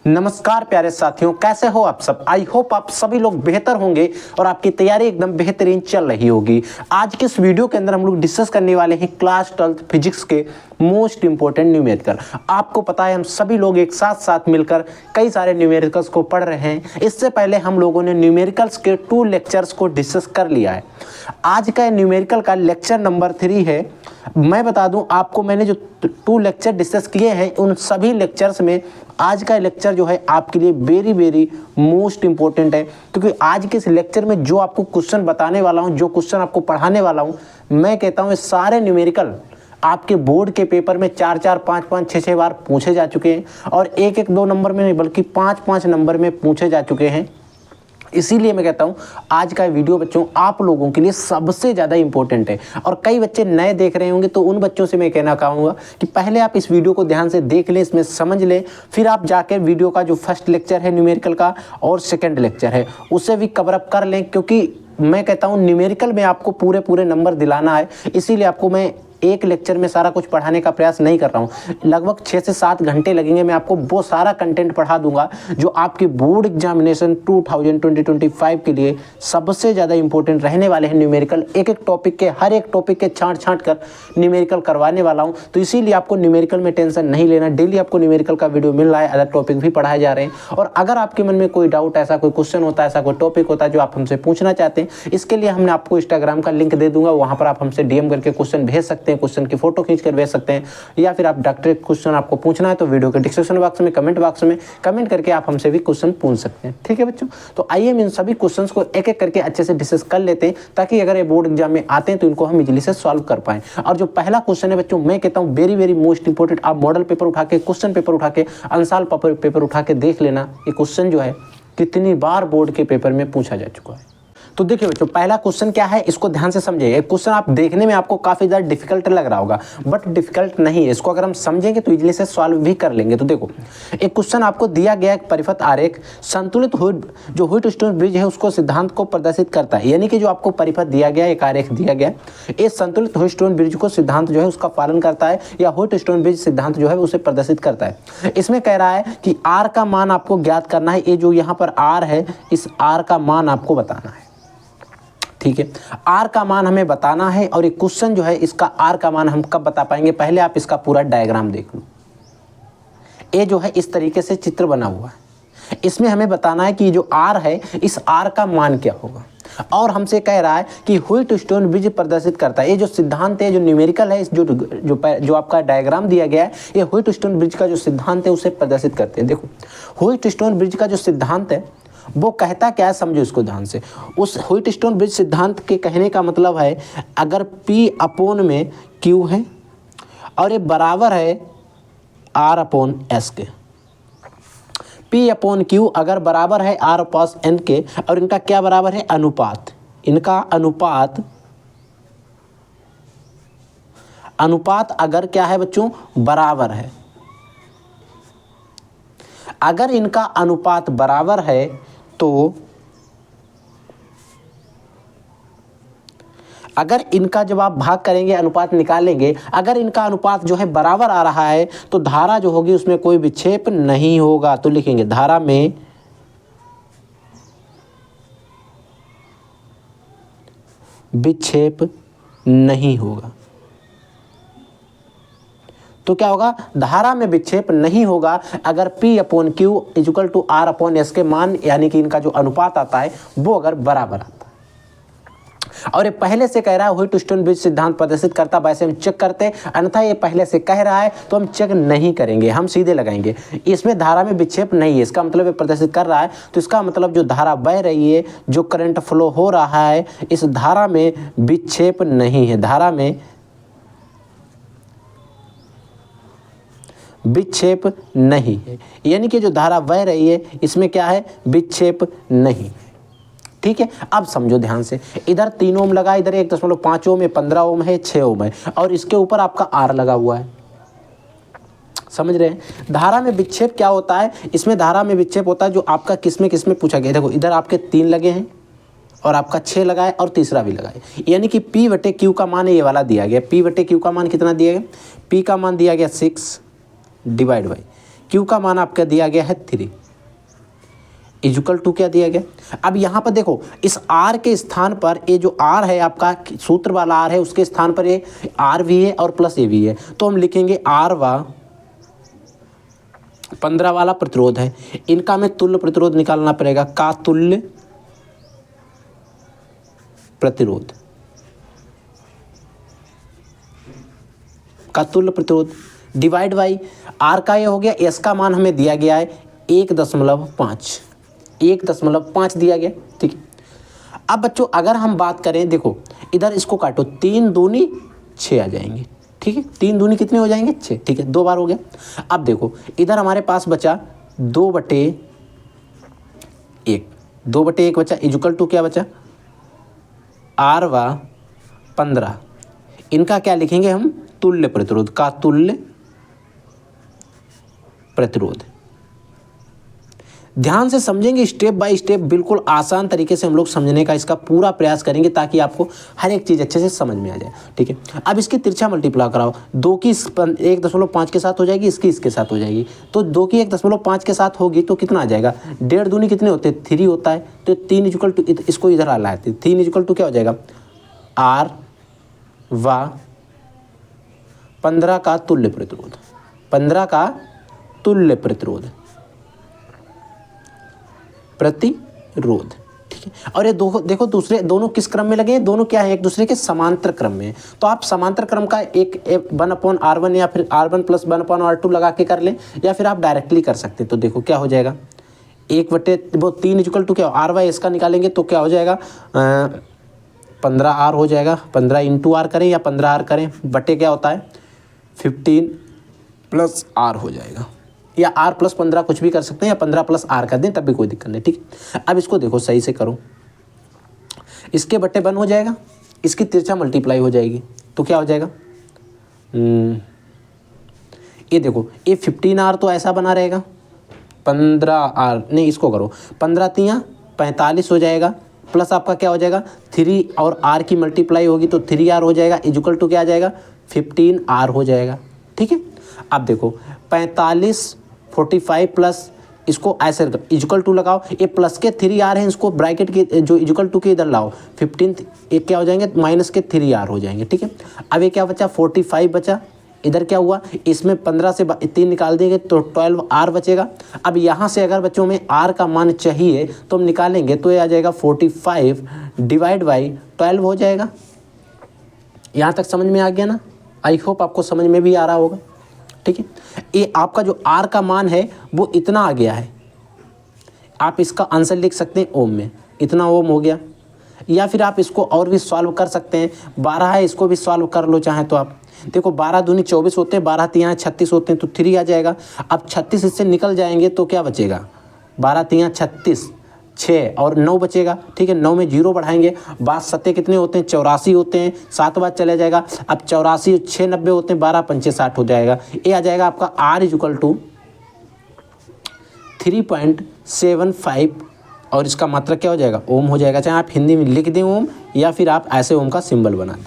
नमस्कार प्यारे साथियों, कैसे हो आप सब। आई होप आप सभी लोग बेहतर होंगे और आपकी तैयारी एकदम बेहतरीन चल रही होगी। आज के इस वीडियो के अंदर हम लोग डिस्कस करने वाले हैं क्लास 12 फिजिक्स के मोस्ट इंपोर्टेंट न्यूमेरिकल। आपको पता है हम सभी लोग एक साथ साथ मिलकर कई सारे न्यूमेरिकल्स को पढ़ रहे हैं। इससे पहले हम लोगों ने न्यूमेरिकल्स के 2 लेक्चर्स को डिस्कस कर लिया है। आज का न्यूमेरिकल का लेक्चर नंबर 3 है। मैं बता दूं आपको, मैंने जो 2 लेक्चर डिस्कस किए हैं उन सभी लेक्चर्स में आज का लेक्चर जो है आपके लिए वेरी वेरी मोस्ट इंपॉर्टेंट है, क्योंकि आज के इस लेक्चर में जो आपको क्वेश्चन बताने वाला हूं, जो क्वेश्चन आपको पढ़ाने वाला हूं, मैं कहता हूं ये सारे न्यूमेरिकल आपके बोर्ड के पेपर में 4-4, 5-5, 6-6 बार पूछे जा चुके हैं और 1-1, 2 नंबर में नहीं बल्कि 5-5 नंबर में पूछे जा चुके हैं। इसीलिए मैं कहता हूं आज का वीडियो बच्चों आप लोगों के लिए सबसे ज़्यादा इंपॉर्टेंट है। और कई बच्चे नए देख रहे होंगे तो उन बच्चों से मैं कहना चाहूँगा कि पहले आप इस वीडियो को ध्यान से देख लें, इसमें समझ लें, फिर आप जाकर वीडियो का जो फर्स्ट लेक्चर है न्यूमेरिकल का और सेकंड लेक्चर है उसे भी कवर अप कर लें, क्योंकि मैं कहता हूँ न्यूमेरिकल में आपको पूरे नंबर दिलाना है। इसीलिए आपको मैं एक लेक्चर में सारा कुछ पढ़ाने का प्रयास नहीं कर रहा हूँ। लगभग 6 से 7 घंटे लगेंगे, मैं आपको वो सारा कंटेंट पढ़ा दूंगा जो आपके बोर्ड एग्जामिनेशन 2020-25 के लिए सबसे ज़्यादा इंपॉर्टेंट रहने वाले हैं। न्यूमेरिकल एक टॉपिक के, हर एक टॉपिक के छांट कर न्यूमेरिकल करवाने वाला हूँ। तो इसीलिए आपको न्यूमेरिकल में टेंशन नहीं लेना। डेली आपको न्यूमेरिकल का वीडियो मिल रहा है, अदर टॉपिक भी पढ़ाए जा रहे हैं। और अगर आपके मन में कोई डाउट, ऐसा कोई क्वेश्चन होता है, ऐसा कोई टॉपिक होता है जो आप हमसे पूछना चाहते हैं, इसके लिए हमने आपको इंस्टाग्राम का लिंक दे दूंगा, वहाँ पर आप हमसे DM करके क्वेश्चन भेज सकते हैं, क्वेश्चन की फोटो खींच कर भेज सकते हैं, या फिर आप डायरेक्ट क्वेश्चन आपको पूछना है तो वीडियो के डिस्क्रिप्शन बॉक्स में, कमेंट बॉक्स में कमेंट करके आप हमसे भी क्वेश्चन पूछ सकते हैं। ठीक है बच्चों, तो आइए हम इन सभी क्वेश्चंस को एक एक करके अच्छे से डिस्कस कर लेते हैं, ताकि अगर ये बोर्ड एग्जाम में आते हैं तो इनको हम इजीली से सॉल्व कर पाएं। और जो पहला क्वेश्चन है बच्चों, मैं कहता हूँ वेरी वेरी मोस्ट इंपोर्टेंट। आप मॉडल पेपर उठा के, क्वेश्चन पेपर उठा के, अंसाल पेपर उठा के देख लेना, ये क्वेश्चन जो है कितनी बार बोर्ड के पेपर में पूछा जा चुका है। तो देखिए बच्चों, पहला क्वेश्चन क्या है इसको ध्यान से समझिए। क्वेश्चन आप देखने में आपको काफी ज्यादा डिफिकल्ट लग रहा होगा, बट डिफिकल्ट नहीं है। इसको अगर हम समझेंगे तो इजीली से सॉल्व भी कर लेंगे। तो देखो, एक क्वेश्चन आपको दिया गया, एक परिपथ आरेख संतुलित जो व्हीटस्टोन ब्रिज है उसको सिद्धांत को प्रदर्शित करता है। यानी कि जो आपको परिपथ दिया गया, एक आरेख दिया गया, ये संतुलित व्हीटस्टोन ब्रिज को सिद्धांत जो है उसका पालन करता है, या व्हीटस्टोन ब्रिज सिद्धांत जो है उसे प्रदर्शित करता है। इसमें कह रहा है कि आर का मान आपको ज्ञात करना है। ये जो यहाँ पर आर है, इस आर का मान आपको बताना है। ठीक है, आर का मान हमें बताना है। और एक क्वेश्चन जो है इसका आर का मान हम कब बता पाएंगे, पहले आप इसका पूरा डायग्राम देख लो। ये जो है इस तरीके से चित्र बना हुआ है। इसमें हमें बताना है कि जो आर है, इस आर का मान क्या होगा। और हमसे कह रहा है कि व्हीटस्टोन ब्रिज प्रदर्शित करता है। ये जो सिद्धांत है, जो न्यूमेरिकल है, जो आपका डायग्राम दिया गया है, ये व्हीटस्टोन ब्रिज का जो सिद्धांत है उसे प्रदर्शित करते हैं। देखो, व्हीटस्टोन ब्रिज का जो सिद्धांत है वो कहता क्या है, समझो इसको ध्यान से। उस व्हीटस्टोन ब्रिज सिद्धांत के कहने का मतलब है, अगर P/Q है और ये बराबर है R/S के, P/Q अगर बराबर है R/N के, और इनका क्या बराबर है, अनुपात। इनका अनुपात अगर क्या है बच्चों, बराबर है। अगर इनका अनुपात बराबर है तो अगर इनका जब आप भाग करेंगे, अनुपात निकालेंगे, अगर इनका अनुपात जो है बराबर आ रहा है तो धारा जो होगी उसमें कोई विक्षेप नहीं होगा। तो लिखेंगे धारा में विक्षेप नहीं होगा। तो क्या होगा, धारा में विक्षेप नहीं होगा अगर P/Q = R/S के मान, यानी कि इनका जो अनुपात आता है वो अगर बराबर आता है। और ये पहले से कह रहा है व्हीटस्टोन ब्रिज सिद्धांत प्रदर्शित करता, वैसे हम चेक करते हैं। अन्यथा ये पहले से कह रहा है तो हम चेक नहीं करेंगे, हम सीधे लगाएंगे। इसमें धारा में विक्षेप नहीं है, इसका मतलब ये प्रदर्शित कर रहा है, तो इसका मतलब जो धारा बह रही है, जो करंट फ्लो हो रहा है, इस धारा में विक्षेप नहीं है। धारा में विक्षेप नहीं है, यानी कि जो धारा बह रही है इसमें क्या है, विक्षेप नहीं। ठीक है, अब समझो ध्यान से। इधर 3 ओम लगा, इधर 1.5 ओम है, 15 ओम है, 6 ओम है, और इसके ऊपर आपका आर लगा हुआ है। समझ रहे हैं, धारा में विक्षेप क्या होता है, इसमें धारा में विक्षेप होता है जो आपका किसमें पूछा गया। देखो, इधर आपके 3 लगे हैं और आपका 6 लगा है और तीसरा भी लगा है, यानी कि P/Q का मान ये वाला दिया गया। P/Q का मान कितना दिया गया, P का मान दिया गया 6 डिवाइड बाई क्यू का मान आपका दिया गया है 3 इक्वल टू क्या दिया गया। अब यहाँ पर देखो इस R के स्थान पर ये जो R है आपका सूत्र वाला R है उसके स्थान पर ये R भी है और प्लस ए भी है, तो हम लिखेंगे R वा 15 वाला प्रतिरोध है, इनका हमें तुल्य प्रतिरोध निकालना पड़ेगा। का तुल्य प्रतिरोध, का तुल्य प्रतिरोध डिवाइड बाई R का ये हो गया, S का मान हमें दिया गया है 1.5 दिया गया। ठीक है, अब बच्चों अगर हम बात करें, देखो इधर इसको काटो, 3 दूनी 6 आ जाएंगे। ठीक है, 3 दूनी कितने हो जाएंगे 6। ठीक है, 2 बार हो गया। अब देखो इधर हमारे पास बचा 2/1 बचा, इक्वल टू क्या बचा R वा 15, इनका क्या लिखेंगे हम तुल्य प्रतिरोध, का तुल्य प्रतिरोध। ध्यान से समझेंगे, स्टेप बाय स्टेप बिल्कुल आसान तरीके से हम लोग समझने का इसका पूरा प्रयास करेंगे ताकि आपको हर एक चीज़ अच्छे से समझ में आ जाए। ठीक है, अब इसकी तिरछा मल्टीप्लाई कराओ, 2 की 1.5 के साथ हो जाएगी, इसकी इसके साथ हो जाएगी, तो 2 की 1.5 के साथ होगी तो कितना आ जाएगा, 1.5 दूनी कितने होते हैं 3 होता है, तो 3 इक्वल टू, इसको इधर आ लाते, 3 इक्वल टू क्या हो जाएगा R वा 15 का तुल्य प्रतिरोध, 15 का तुल्य प्रतिरोध। ठीक है, और ये देखो दूसरे दोनों किस क्रम में लगे हैं, दोनों क्या है एक दूसरे के समांतर क्रम में। तो आप समांतर क्रम का एक 1/R1 या फिर R1 + 1/R2 लगा के कर लें, या फिर आप डायरेक्टली कर सकते हैं। तो देखो क्या हो जाएगा 1/3 इक्वल टू क्या R बाई S का निकालेंगे तो क्या हो जाएगा 15R हो जाएगा, 15 × R करें या 15R करें, बटे क्या होता है 15 + R हो जाएगा, या R + 15 कुछ भी कर सकते हैं, या 15 + R कर दें तब भी कोई दिक्कत नहीं। ठीक, अब इसको देखो सही से करो, इसके बट्टे 1 हो जाएगा, इसकी तिरछा मल्टीप्लाई हो जाएगी तो क्या हो जाएगा ये देखो ये 15R तो ऐसा बना रहेगा, 15R नहीं इसको करो, 15 × 45 हो जाएगा, प्लस आपका क्या हो जाएगा 3 और R की मल्टीप्लाई होगी तो 3R हो जाएगा, इक्वल टू क्या आ जाएगा 15R हो जाएगा। ठीक है, अब देखो 45 45 प्लस इसको ऐसे इक्वल टू लगाओ, ये प्लस के 3R हैं, इसको ब्रैकेट के जो इक्वल टू के इधर लाओ, 15 एक क्या हो जाएंगे माइनस के 3R हो जाएंगे। ठीक है, अब ये क्या बचा 45 बचा, इधर क्या हुआ इसमें 15 से 3 निकाल देंगे तो 12R बचेगा। अब यहाँ से अगर बच्चों में R का मान चाहिए तो हम निकालेंगे तो ये आ जाएगा 45 डिवाइड बाई 12 हो जाएगा। यहाँ तक समझ में आ गया ना, आई होप आपको समझ में भी आ रहा होगा। ठीक है, ये आपका जो R का मान है वो इतना आ गया है, आप इसका आंसर लिख सकते हैं ओम में, इतना ओम हो गया, या फिर आप इसको और भी सॉल्व कर सकते हैं, 12 है इसको भी सॉल्व कर लो चाहे तो आप। देखो 12 दूनी 24 होते हैं, 12 3 36 होते हैं तो 3 आ जाएगा। अब 36 इससे निकल जाएंगे तो क्या बचेगा 12 3 36 6 और 9 बचेगा। ठीक है, 9 में 0 बढ़ाएंगे, 12 7 कितने होते हैं 84 होते हैं, 7 बार चला जाएगा। अब 84 6 90 होते हैं, 12 5 60 हो जाएगा। ये आ जाएगा आपका R इक्वल टू 3.75 और इसका मात्रक क्या हो जाएगा ओम हो जाएगा। चाहे आप हिंदी में लिख दें ओम या फिर आप ऐसे ओम का सिंबल बना दें,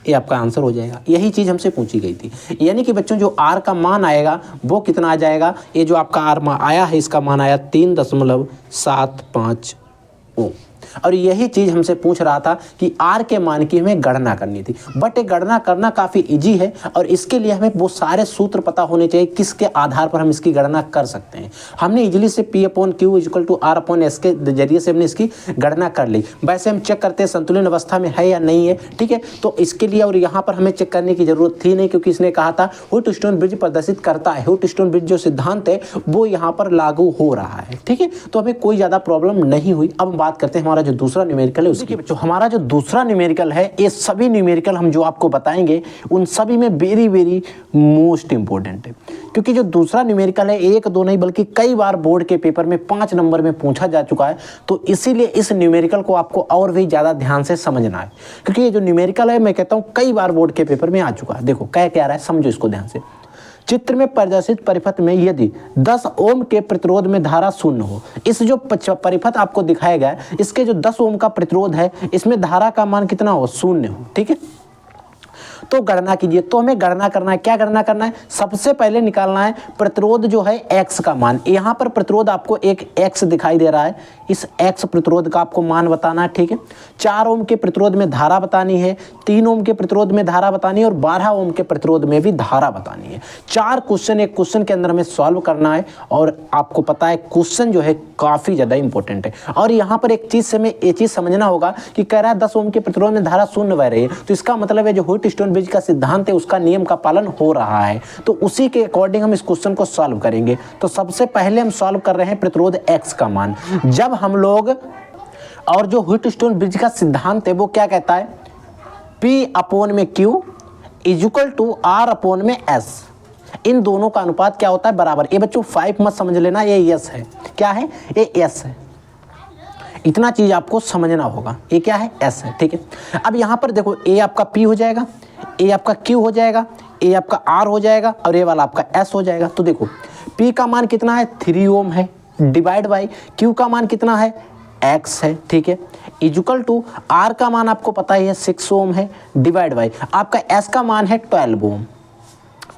ये आपका आंसर हो जाएगा। यही चीज़ हमसे पूछी गई थी, यानी कि बच्चों जो R का मान आएगा वो कितना आ जाएगा, ये जो आपका R आया है इसका मान आया 3.75 ओम। और यही चीज़ हमसे पूछ रहा था कि R के मान की हमें गणना करनी थी, बट ये गणना करना काफ़ी इजी है और इसके लिए हमें वो सारे सूत्र पता होने चाहिए किसके आधार पर हम इसकी गणना कर सकते हैं। हमने इजीली से P/Q इक्वल टू R/S के जरिए से हमने इसकी गणना कर ली। वैसे हम चेक करते हैं संतुलन अवस्था में है या नहीं है। ठीक है, तो इसके लिए और यहाँ पर हमें चेक करने की जरूरत थी नहीं, क्योंकि इसने कहा था व्हिटस्टोन ब्रिज प्रदर्शित करता है, व्हिटस्टोन ब्रिज जो सिद्धांत है वो यहाँ पर लागू हो रहा है। ठीक है, तो हमें कोई ज़्यादा प्रॉब्लम नहीं हुई। अब बात करते हैं हमारा जो दूसरा न्यूमेरिकल है उसकी। बच्चों हमारा जो दूसरा न्यूमेरिकल है, ये सभी न्यूमेरिकल हम जो आपको बताएंगे उन सभी में वेरी वेरी मोस्ट इंपॉर्टेंट है, क्योंकि जो दूसरा न्यूमेरिकल है 1 2 नहीं बल्कि कई बार बोर्ड के पेपर में 5 नंबर में पूछा जा चुका है। तो इसीलिए इस न्यूमेरिकल को आपको और भी ज़्यादा ध्यान से समझना है, क्योंकि ये जो न्यूमेरिकल है मैं कहता हूँ कई बार बोर्ड के पेपर में आ चुका है। देखो क्या कह रहा है, समझो इसको ध्यान से। चित्र में प्रदर्शित परिपथ में यदि 10 ओम के प्रतिरोध में धारा 0 हो, इस जो परिपथ आपको दिखाया गया है इसके जो 10 ओम का प्रतिरोध है इसमें धारा का मान कितना हो 0 हो। ठीक है, तो गणना कीजिए। तो हमें गणना करना है, क्या गणना करना है, सबसे पहले निकालना है प्रतिरोध जो है x का मान। यहाँ पर प्रतिरोध आपको एक x दिखाई दे रहा है, इस x प्रतिरोध का आपको मान बताना है, ठीक है। 4 ओम के प्रतिरोध में धारा बतानी है, 3 ओम के प्रतिरोध में धारा बतानी है और 12 ओम के प्रतिरोध में भी धारा बतानी है। 4 क्वेश्चन एक क्वेश्चन के अंदर हमें सॉल्व करना है और आपको पता है क्वेश्चन जो है काफी ज्यादा इंपॉर्टेंट है। और यहाँ पर एक चीज से हमें ये चीज समझना होगा कि कह रहा है 10 ओम के प्रतिरोध में धारा शून्य बह रही है, तो इसका मतलब है जो व्हीटस्टोन-ब्रिज का सिद्धांत है उसका नियम का पालन हो रहा है। तो उसी के अकॉर्डिंग हम इस क्वेश्चन को सॉल्व करेंगे। तो सबसे पहले हम सॉल्व कर रहे हैं प्रतिरोध x का मान। जब हम लोग, और जो व्हीटस्टोन-ब्रिज का सिद्धांत है वो क्या कहता है, P/Q = R/S। इन दोनों का अनुपात क्या होता है, बराबर। ये बच्चों 5 मत समझ लेना, ये S है। क्या है, ये S है। इतना चीज आपको समझना होगा, ये क्या है, S है, ठीक है। अब यहाँ पर देखो, A आपका P हो जाएगा, A आपका Q हो जाएगा, A आपका R हो जाएगा और ये वाला आपका S हो जाएगा। तो देखो P का मान कितना है, 3 ओम है, डिवाइड बाई Q का मान कितना है, X है, ठीक है, इक्वल टू R का मान आपको पता ही है 6 ओम है, डिवाइड बाई आपका S का मान है 12 ओम।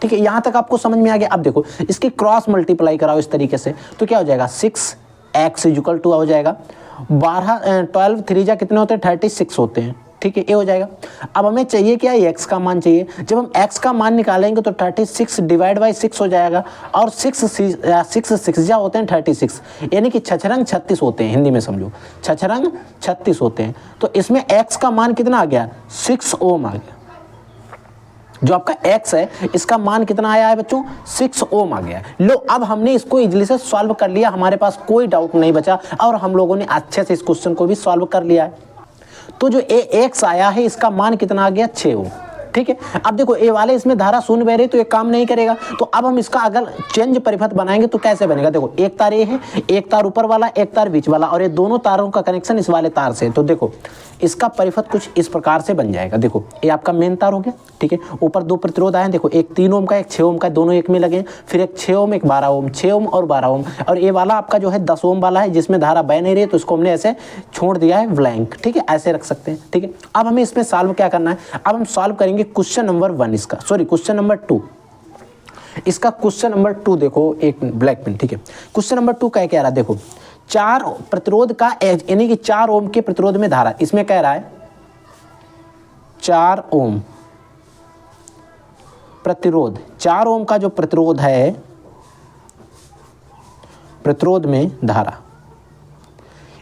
ठीक है, यहाँ तक आपको समझ में आ गया। अब देखो इसकी क्रॉस मल्टीप्लाई कराओ इस तरीके से, तो क्या हो जाएगा, 6x इक्वल टू हो जाएगा 12 3 जा कितने होते हैं, 36 होते हैं, ठीक है, ये हो जाएगा। अब हमें चाहिए क्या, x का मान चाहिए। जब हम x का मान निकालेंगे तो 36 डिवाइड बाई 6 हो जाएगा और 6 जा होते हैं 36, यानी कि छछरंग 36 होते हैं, हिंदी में समझो छछरंग 36 होते हैं। तो इसमें x का मान कितना आ गया, 6 ओम आ गया। जो आपका x है इसका मान कितना आया है बच्चों, 6 ओम आ गया। लो, अब हमने इसको इजीली से सॉल्व कर लिया, हमारे पास कोई डाउट नहीं बचा और हम लोगों ने अच्छे से इस क्वेश्चन को भी सॉल्व कर लिया है। तो जो x आया है इसका मान कितना आ गया, 6 ओम, ठीक है। अब देखो ए वाले इसमें धारा शून्य बह रही तो ये काम नहीं करेगा। तो अब हम इसका अगर चेंज परिपथ बनाएंगे तो कैसे बनेगा, देखो एक तार ये है, एक तार ऊपर वाला, एक तार बीच वाला और ये दोनों तारों का कनेक्शन इस वाले तार से। तो देखो इसका परिपथ कुछ इस प्रकार से बन जाएगा। देखो ये आपका मेन तार हो गया, ठीक है। ऊपर 2 प्रतिरोध आए, देखो एक 3 ओम का, एक 6 ओम का, दोनों एक में लगे, फिर एक 6 ओम, एक 12 ओम, 6 ओम और 12 ओम। और ये वाला आपका जो है 10 ओम वाला है जिसमें धारा बह नहीं रही, तो इसको हमने ऐसे छोड़ दिया है ब्लैंक, ठीक है, ऐसे रख सकते हैं, ठीक है। अब हमें इसमें सॉल्व क्या करना है, अब हम सॉल्व करेंगे क्वेश्चन नंबर 1 इसका, सॉरी क्वेश्चन नंबर 2 इसका। क्वेश्चन नंबर 2 देखो, एक ब्लैक पेन, ठीक है। क्वेश्चन नंबर 2 कह रहा है, देखो 4 प्रतिरोध का यानी कि 4 ओम के प्रतिरोध में धारा, इसमें कह रहा है 4 ओम प्रतिरोध, 4 ओम का जो प्रतिरोध है, प्रतिरोध में धारा,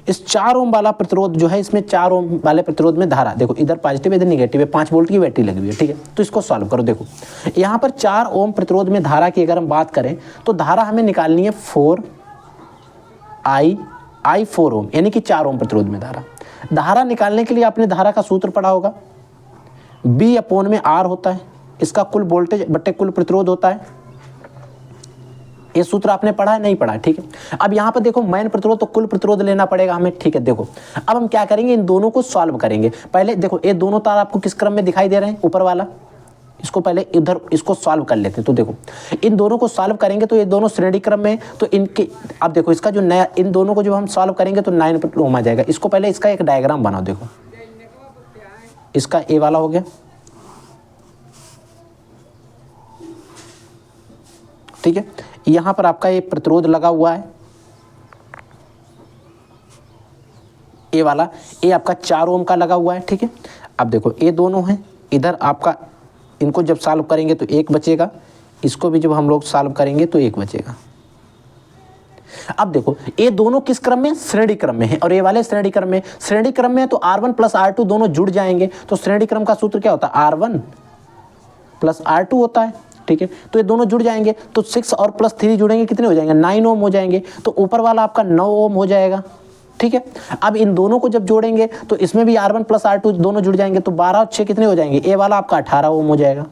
इस 4 ओम वाला प्रतिरोध जो है, इसमें 4 ओम वाले प्रतिरोध में धारा, देखो इधर पॉजिटिव इधर निगेटिव है, 5 वोल्ट की बैटरी लगी हुई है, ठीक है। तो इसको सॉल्व करो। देखो यहाँ पर 4 ओम प्रतिरोध में धारा की अगर हम बात करें तो धारा हमें निकालनी है 4 ओम, यानी कि 4 ओम प्रतिरोध में धारा निकालने के लिए आपने धारा का सूत्र पढ़ा होगा, B/R होता है, इसका कुल वोल्टेज बटे कुल प्रतिरोध होता है। ये सूत्र आपने पढ़ा है, नहीं पढ़ा, ठीक है। अब यहाँ पर देखो मैन प्रतिरोध तो कुल प्रतिरोध लेना पड़ेगा हमें, ठीक है। देखो अब हम क्या करेंगे, इन दोनों को सॉल्व करेंगे। पहले देखो ये दोनों तार आपको किस क्रम में दिखाई दे रहे हैं, ऊपर वाला, इसको पहले इधर इसको सॉल्व कर लेते हैं। तो देखो इन दोनों को सॉल्व करेंगे तो ये दोनों श्रेणी क्रम में, तो इनके अब देखो इसका जो नया, इन दोनों को जब हम सॉल्व करेंगे तो 9 ओम आ जाएगा। इसको पहले इसका एक डायग्राम बनाओ। देखो इसका ए वाला हो गया, ठीक है। यहां पर आपका ये प्रतिरोध लगा हुआ है, ए वाला, ये आपका 4 ओम का लगा हुआ है, ठीक है। अब देखो ये दोनों हैं, इधर आपका इनको जब सॉल्व करेंगे तो 1 बचेगा, इसको भी जब हम लोग सॉल्व करेंगे तो 1 बचेगा। अब देखो ये दोनों किस क्रम में, श्रेणी क्रम में है, और ये वाले श्रेणी क्रम में। श्रेणी क्रम में तो R1 + R2 दोनों जुड़ जाएंगे। तो श्रेणी क्रम का सूत्र क्या होता है, R1 + R2 होता है, ठीक है। तो ये दोनों जुड़ जाएंगे, तो 6 और +3 जुड़ेंगे, कितने हो जाएंगे, 9 ओम हो जाएंगे। तो ऊपर वाला आपका 9 ओम हो जाएगा, ठीक है। अब इन दोनों को जब जोड़ेंगे तो इसमें भी R1 + R2 दोनों जुड़ जाएंगे, तो 12 और 6 कितने हो जाएंगे, ए वाला आपका 18 ओम हो जाएगा।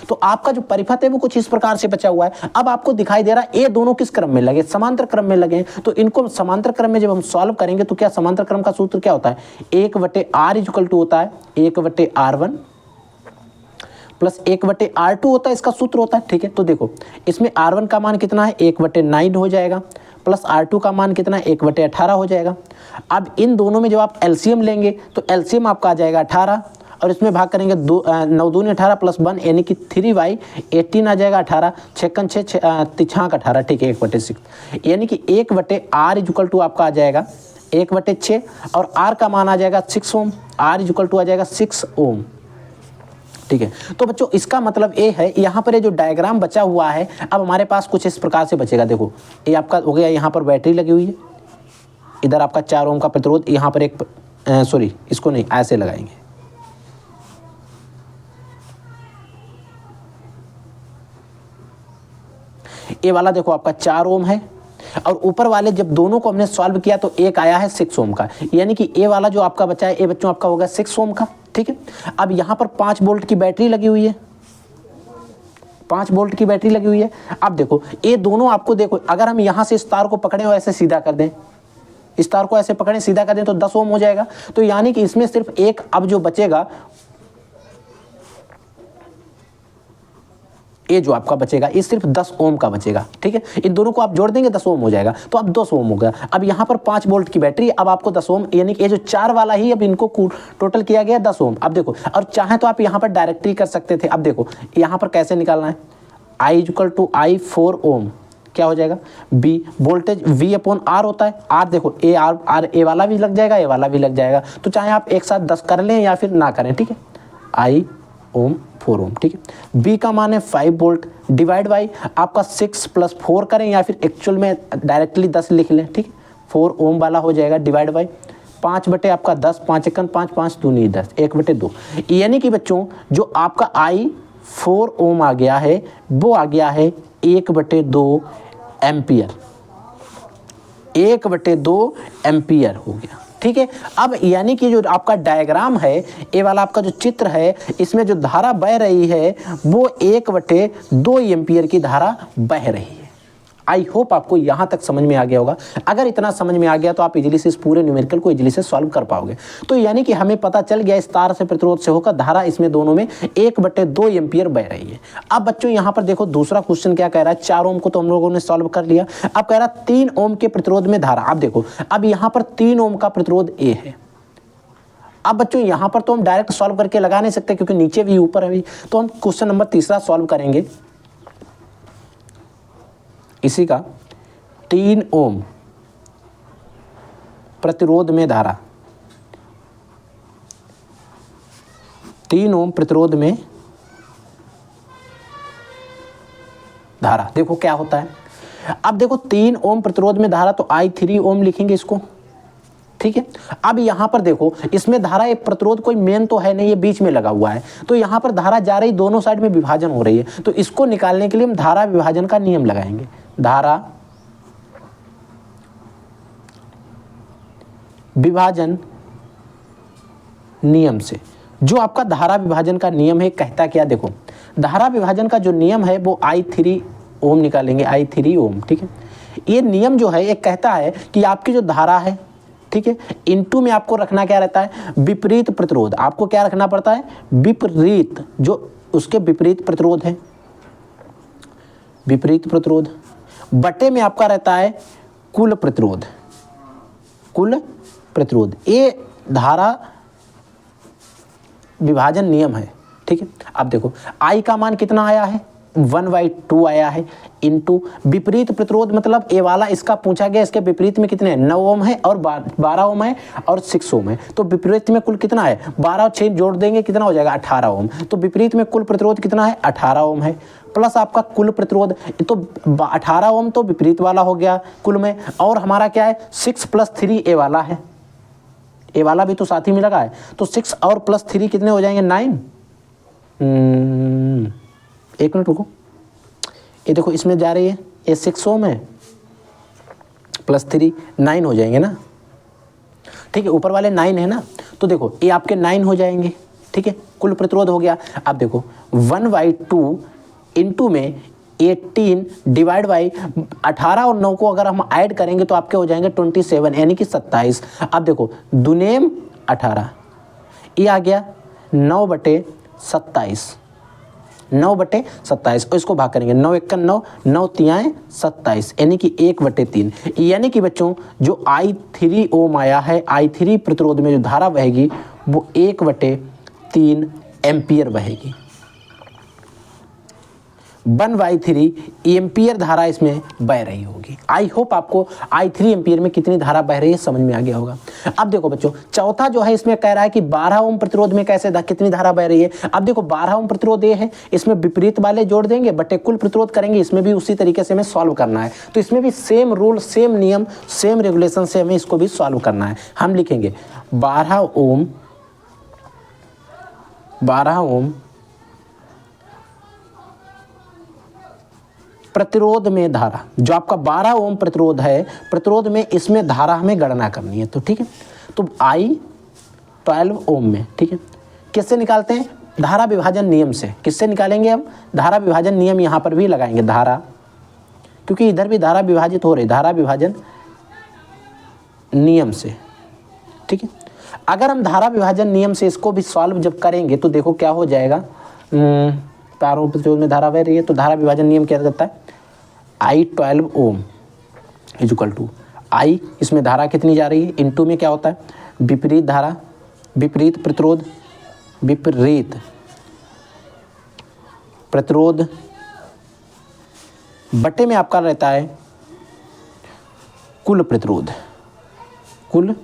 तो आपका जो परिपथ है वो कुछ इस प्रकार से बचा हुआ है। अब आपको दिखाई दे रहा है ये दोनों किस क्रम में लगे, समांतर क्रम में लगे। तो इनको समांतर क्रम में जब हम सॉल्व करेंगे तो क्या समांतर क्रम का सूत्र क्या होता है, 1/R इक्वल टू होता है 1/R1 प्लस 1/R2 होता है, इसका सूत्र होता है, ठीक है। तो देखो इसमें R1 का मान कितना है, 1/9 हो जाएगा, प्लस R2 का मान कितना है, 1/18 हो जाएगा। अब इन दोनों में जब आप एलसीएम लेंगे तो एलसीएम आपका आ जाएगा 18 और इसमें भाग करेंगे 9 दूनी 18 प्लस 1 यानी कि 3y, 18 आ जाएगा 18, 6 6 6 18, ठीक है 1/6, यानी कि 1/r इक्वल टू आपका आ जाएगा 1/6 और r का मान आ जाएगा 6 ओम, r इक्वल टू आ जाएगा 6 ओम, ठीक है। तो बच्चों इसका मतलब ये है, यहाँ पर ये जो डायग्राम बचा हुआ है अब हमारे पास कुछ इस प्रकार से बचेगा। देखो ये आपका हो गया, यहाँ पर बैटरी लगी हुई है, इधर आपका 4 ओम का प्रतिरोध, यहाँ पर एक सॉरी इसको नहीं ऐसे लगाएंगे, ये वाला देखो आपका 4 ओम है और ऊपर वाले जब दोनों को हमने सॉल्व किया तो एक आया है 6 ओम का, यानी कि ये वाला जो आपका बचा है ये बच्चों आपका होगा 6 ओम का, ठीक है। अब यहाँ पर 5 वोल्ट की बैटरी लगी हुई है, 5 वोल्ट की बैटरी लगी हुई है। अब देखो ये दोनों आपको देखो, अगर हम यहाँ से इस तार को पकड़ें और ऐसे सीधा कर दें, इस तार को ऐसे पकड़ें सीधा कर दें तो 10 ओम हो जाएगा। तो यानी कि इसमें सिर्फ एक अब जो बचेगा, ये जो आपका बचेगा ये सिर्फ 10 ओम का बचेगा, ठीक है। इन दोनों को आप जोड़ देंगे 10 ओम हो जाएगा, तो अब 10 ओम हो गया। अब यहाँ पर 5 वोल्ट की बैटरी, अब आपको 10 ओम, यानी कि ये जो 4 वाला ही अब इनको टोटल किया गया 10 ओम। अब देखो, और चाहे तो आप यहाँ पर डायरेक्टली कर सकते थे। अब देखो यहाँ पर कैसे निकालना है, I इक्वल टू I 4 ओम क्या हो जाएगा, B वोल्टेज V/R होता है, R देखो ए वाला भी लग जाएगा, ए वाला भी लग जाएगा, तो चाहे आप एक साथ 10 कर लें या फिर ना करें, ठीक है। I ओम 4 ओम, ठीक है। B का मान है 5 वोल्ट डिवाइड बाई आपका 6 + 4 करें या फिर एक्चुअल में डायरेक्टली 10 लिख लें, ठीक है। 4 ओम वाला हो जाएगा डिवाइड बाई 5 बटे आपका 10, 5 × 5 5 दूनी 10, 1/2, यानी कि बच्चों जो आपका I 4 ओम आ गया है वो आ गया है 1/2 एम्पियर, 1/2 एम्पियर हो गया, ठीक है। अब यानी कि जो आपका डायग्राम है, ये वाला आपका जो चित्र है, इसमें जो धारा बह रही है वो 1/2 एम्पियर की धारा बह रही है। आई होप आपको यहाँ तक समझ में आ गया होगा। अगर इतना समझ में आ गया तो आप इजीली से इस पूरे न्यूमेरिकल को इजीली से सॉल्व कर पाओगे। तो यानी कि हमें पता चल गया इस तार से प्रतिरोध से होकर धारा इसमें दोनों में 1/2 एम्पियर बह रही है। अब बच्चों यहाँ पर देखो दूसरा क्वेश्चन क्या कह रहा है, 4 ओम को तो हम लोगों ने सॉल्व कर लिया। अब कह रहा है 3 ओम के प्रतिरोध में धारा। अब देखो अब यहाँ पर 3 ओम का प्रतिरोध ए है। अब बच्चों यहाँ पर तो हम डायरेक्ट सॉल्व करके लगा नहीं सकते क्योंकि नीचे भी ऊपर है भी, तो हम क्वेश्चन नंबर 3 सॉल्व करेंगे। इसी का 3 ओम प्रतिरोध में धारा, 3 ओम प्रतिरोध में धारा देखो क्या होता है। अब देखो 3 ओम प्रतिरोध में धारा तो I 3 ओम लिखेंगे इसको, ठीक है। अब यहां पर देखो इसमें धारा, एक प्रतिरोध कोई मेन तो है नहीं, ये बीच में लगा हुआ है, तो यहां पर धारा जा रही, दोनों साइड में विभाजन हो रही है, तो इसको निकालने के लिए हम धारा विभाजन का नियम लगाएंगे। धारा विभाजन नियम से, जो आपका धारा विभाजन का नियम है कहता क्या, देखो धारा विभाजन का जो नियम है वो I 3 ओम निकालेंगे, I 3 ओम, ठीक है। ये नियम जो है एक कहता है कि आपकी जो धारा है, ठीक है, इनटू में आपको रखना क्या रहता है, विपरीत प्रतिरोध। आपको क्या रखना पड़ता है, विपरीत, जो उसके विपरीत प्रतिरोध है, विपरीत प्रतिरोध, बटे में आपका रहता है कुल प्रतिरोध, कुल प्रतिरोध। ये धारा विभाजन नियम है, ठीक है। अब देखो I का मान कितना आया है, 1/2 आया है, इनटू विपरीत प्रतिरोध, मतलब ए वाला इसका पूछा गया, इसके विपरीत में कितने, 9 ओम है और 12 ओम है और 6 ओम है, तो विपरीत में कुल कितना है, 12 और 6 जोड़ देंगे कितना हो जाएगा, 18 ओम। तो विपरीत में कुल प्रतिरोध कितना है, 18 ओम है, प्लस आपका कुल प्रतिरोध, तो 18 ओम तो विपरीत वाला हो गया कुल में, और हमारा क्या है 6 + 3 ए वाला है, ए वाला भी तो साथ ही में लगा है, तो 6 और +3 कितने हो जाएंगे, 9। एक मिनट रुको, ये देखो इसमें जा रही है, ये 6 ओम है +3 9 हो जाएंगे ना, ठीक है, ऊपर वाले 9 है ना, तो देखो ये आपके 9 हो जाएंगे, ठीक है, कुल प्रतिरोध हो गया। अब देखो 1/2 इनटू में 18 डिवाइड बाई 18 और 9 को अगर हम ऐड करेंगे तो आपके हो जाएंगे 27 यानी कि 27। अब देखो दुनेम 18, ये आ गया 9/27, 9/27, और इसको भाग करेंगे 9 × 9, 9 × 3 = 27 यानी कि 1/3। यानी कि बच्चों जो I 3 ओम आया है, I 3 प्रतिरोध में जो धारा बहेगी वो 1/3 3 एम्पियर बहेगी। 1/3 एम्पियर धारा इसमें बह रही होगी। आई होप आपको I3 एम्पियर में कितनी धारा बह रही है समझ में आ गया होगा। अब देखो बच्चों, चौथा जो है इसमें कह रहा है कि 12 ओम प्रतिरोध में कैसे कितनी धारा बह रही है। अब देखो 12 ओम प्रतिरोध ये है, इसमें विपरीत वाले जोड़ देंगे बटे कुल प्रतिरोध करेंगे, इसमें भी उसी तरीके से हमें सॉल्व करना है। तो इसमें भी सेम रूल, सेम नियम, सेम रेगुलेशन से हमें इसको भी सॉल्व करना है। हम लिखेंगे 12 ओम प्रतिरोध में धारा, जो आपका 12 ओम प्रतिरोध है, प्रतिरोध में इसमें धारा हमें गणना करनी है। तो ठीक है, तो I12 ओम में, ठीक है, किससे निकालते हैं? धारा विभाजन नियम से। किससे निकालेंगे हम? धारा विभाजन नियम यहाँ पर भी लगाएंगे, धारा, क्योंकि इधर भी धारा विभाजित हो रही, धारा विभाजन नियम से। ठीक है, अगर हम धारा विभाजन नियम से इसको भी सॉल्व जब करेंगे तो देखो क्या हो जाएगा। 12 ओम प्रतिरोध में धारा बह रही है, तो धारा विभाजन नियम क्या करता है? I12 Om equal to I, इसमें धारा कितनी जा रही है, इनटू में क्या होता है? विपरीत धारा, विपरीत प्रतिरोध, विपरीत प्रतिरोध बटे में आपका रहता है कुल प्रतिरोध, कुल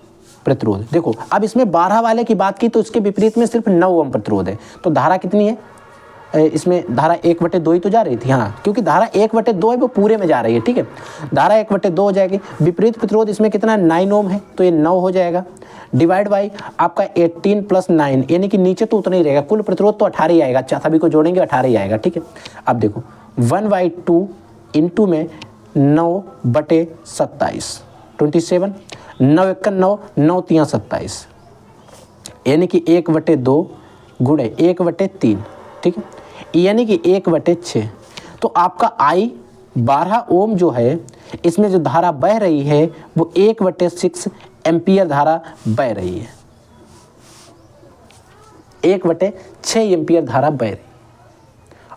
प्रतिरोध। देखो अब इसमें 12 वाले की बात की तो इसके विपरीत में सिर्फ 9 ओम प्रतिरोध है, तो धारा कितनी है इसमें? धारा 1/2 ही तो जा रही थी, हाँ, क्योंकि धारा 1/2 है वो पूरे में जा रही है। ठीक है, धारा 1/2 हो जाएगी। विपरीत प्रतिरोध इसमें कितना है? 9 ओम है, तो ये 9 हो जाएगा, डिवाइड बाई आपका 18 + 9, यानी कि नीचे तो उतना ही रहेगा, कुल प्रतिरोध तो 18 ही आएगा, सभी को जोड़ेंगे 18 ही आएगा। ठीक है, अब देखो 1/2 इंटू में 9/27, 27, 9 × 9, 9 × 27, यानी कि 1/2 गुणे 1/3। ठीक है, यानी कि 1/6। तो आपका I 12 ओम जो है, इसमें जो धारा बह रही है वो 1/6 एम्पियर धारा बह रही है, 1/6 एम्पियर धारा बह रही है।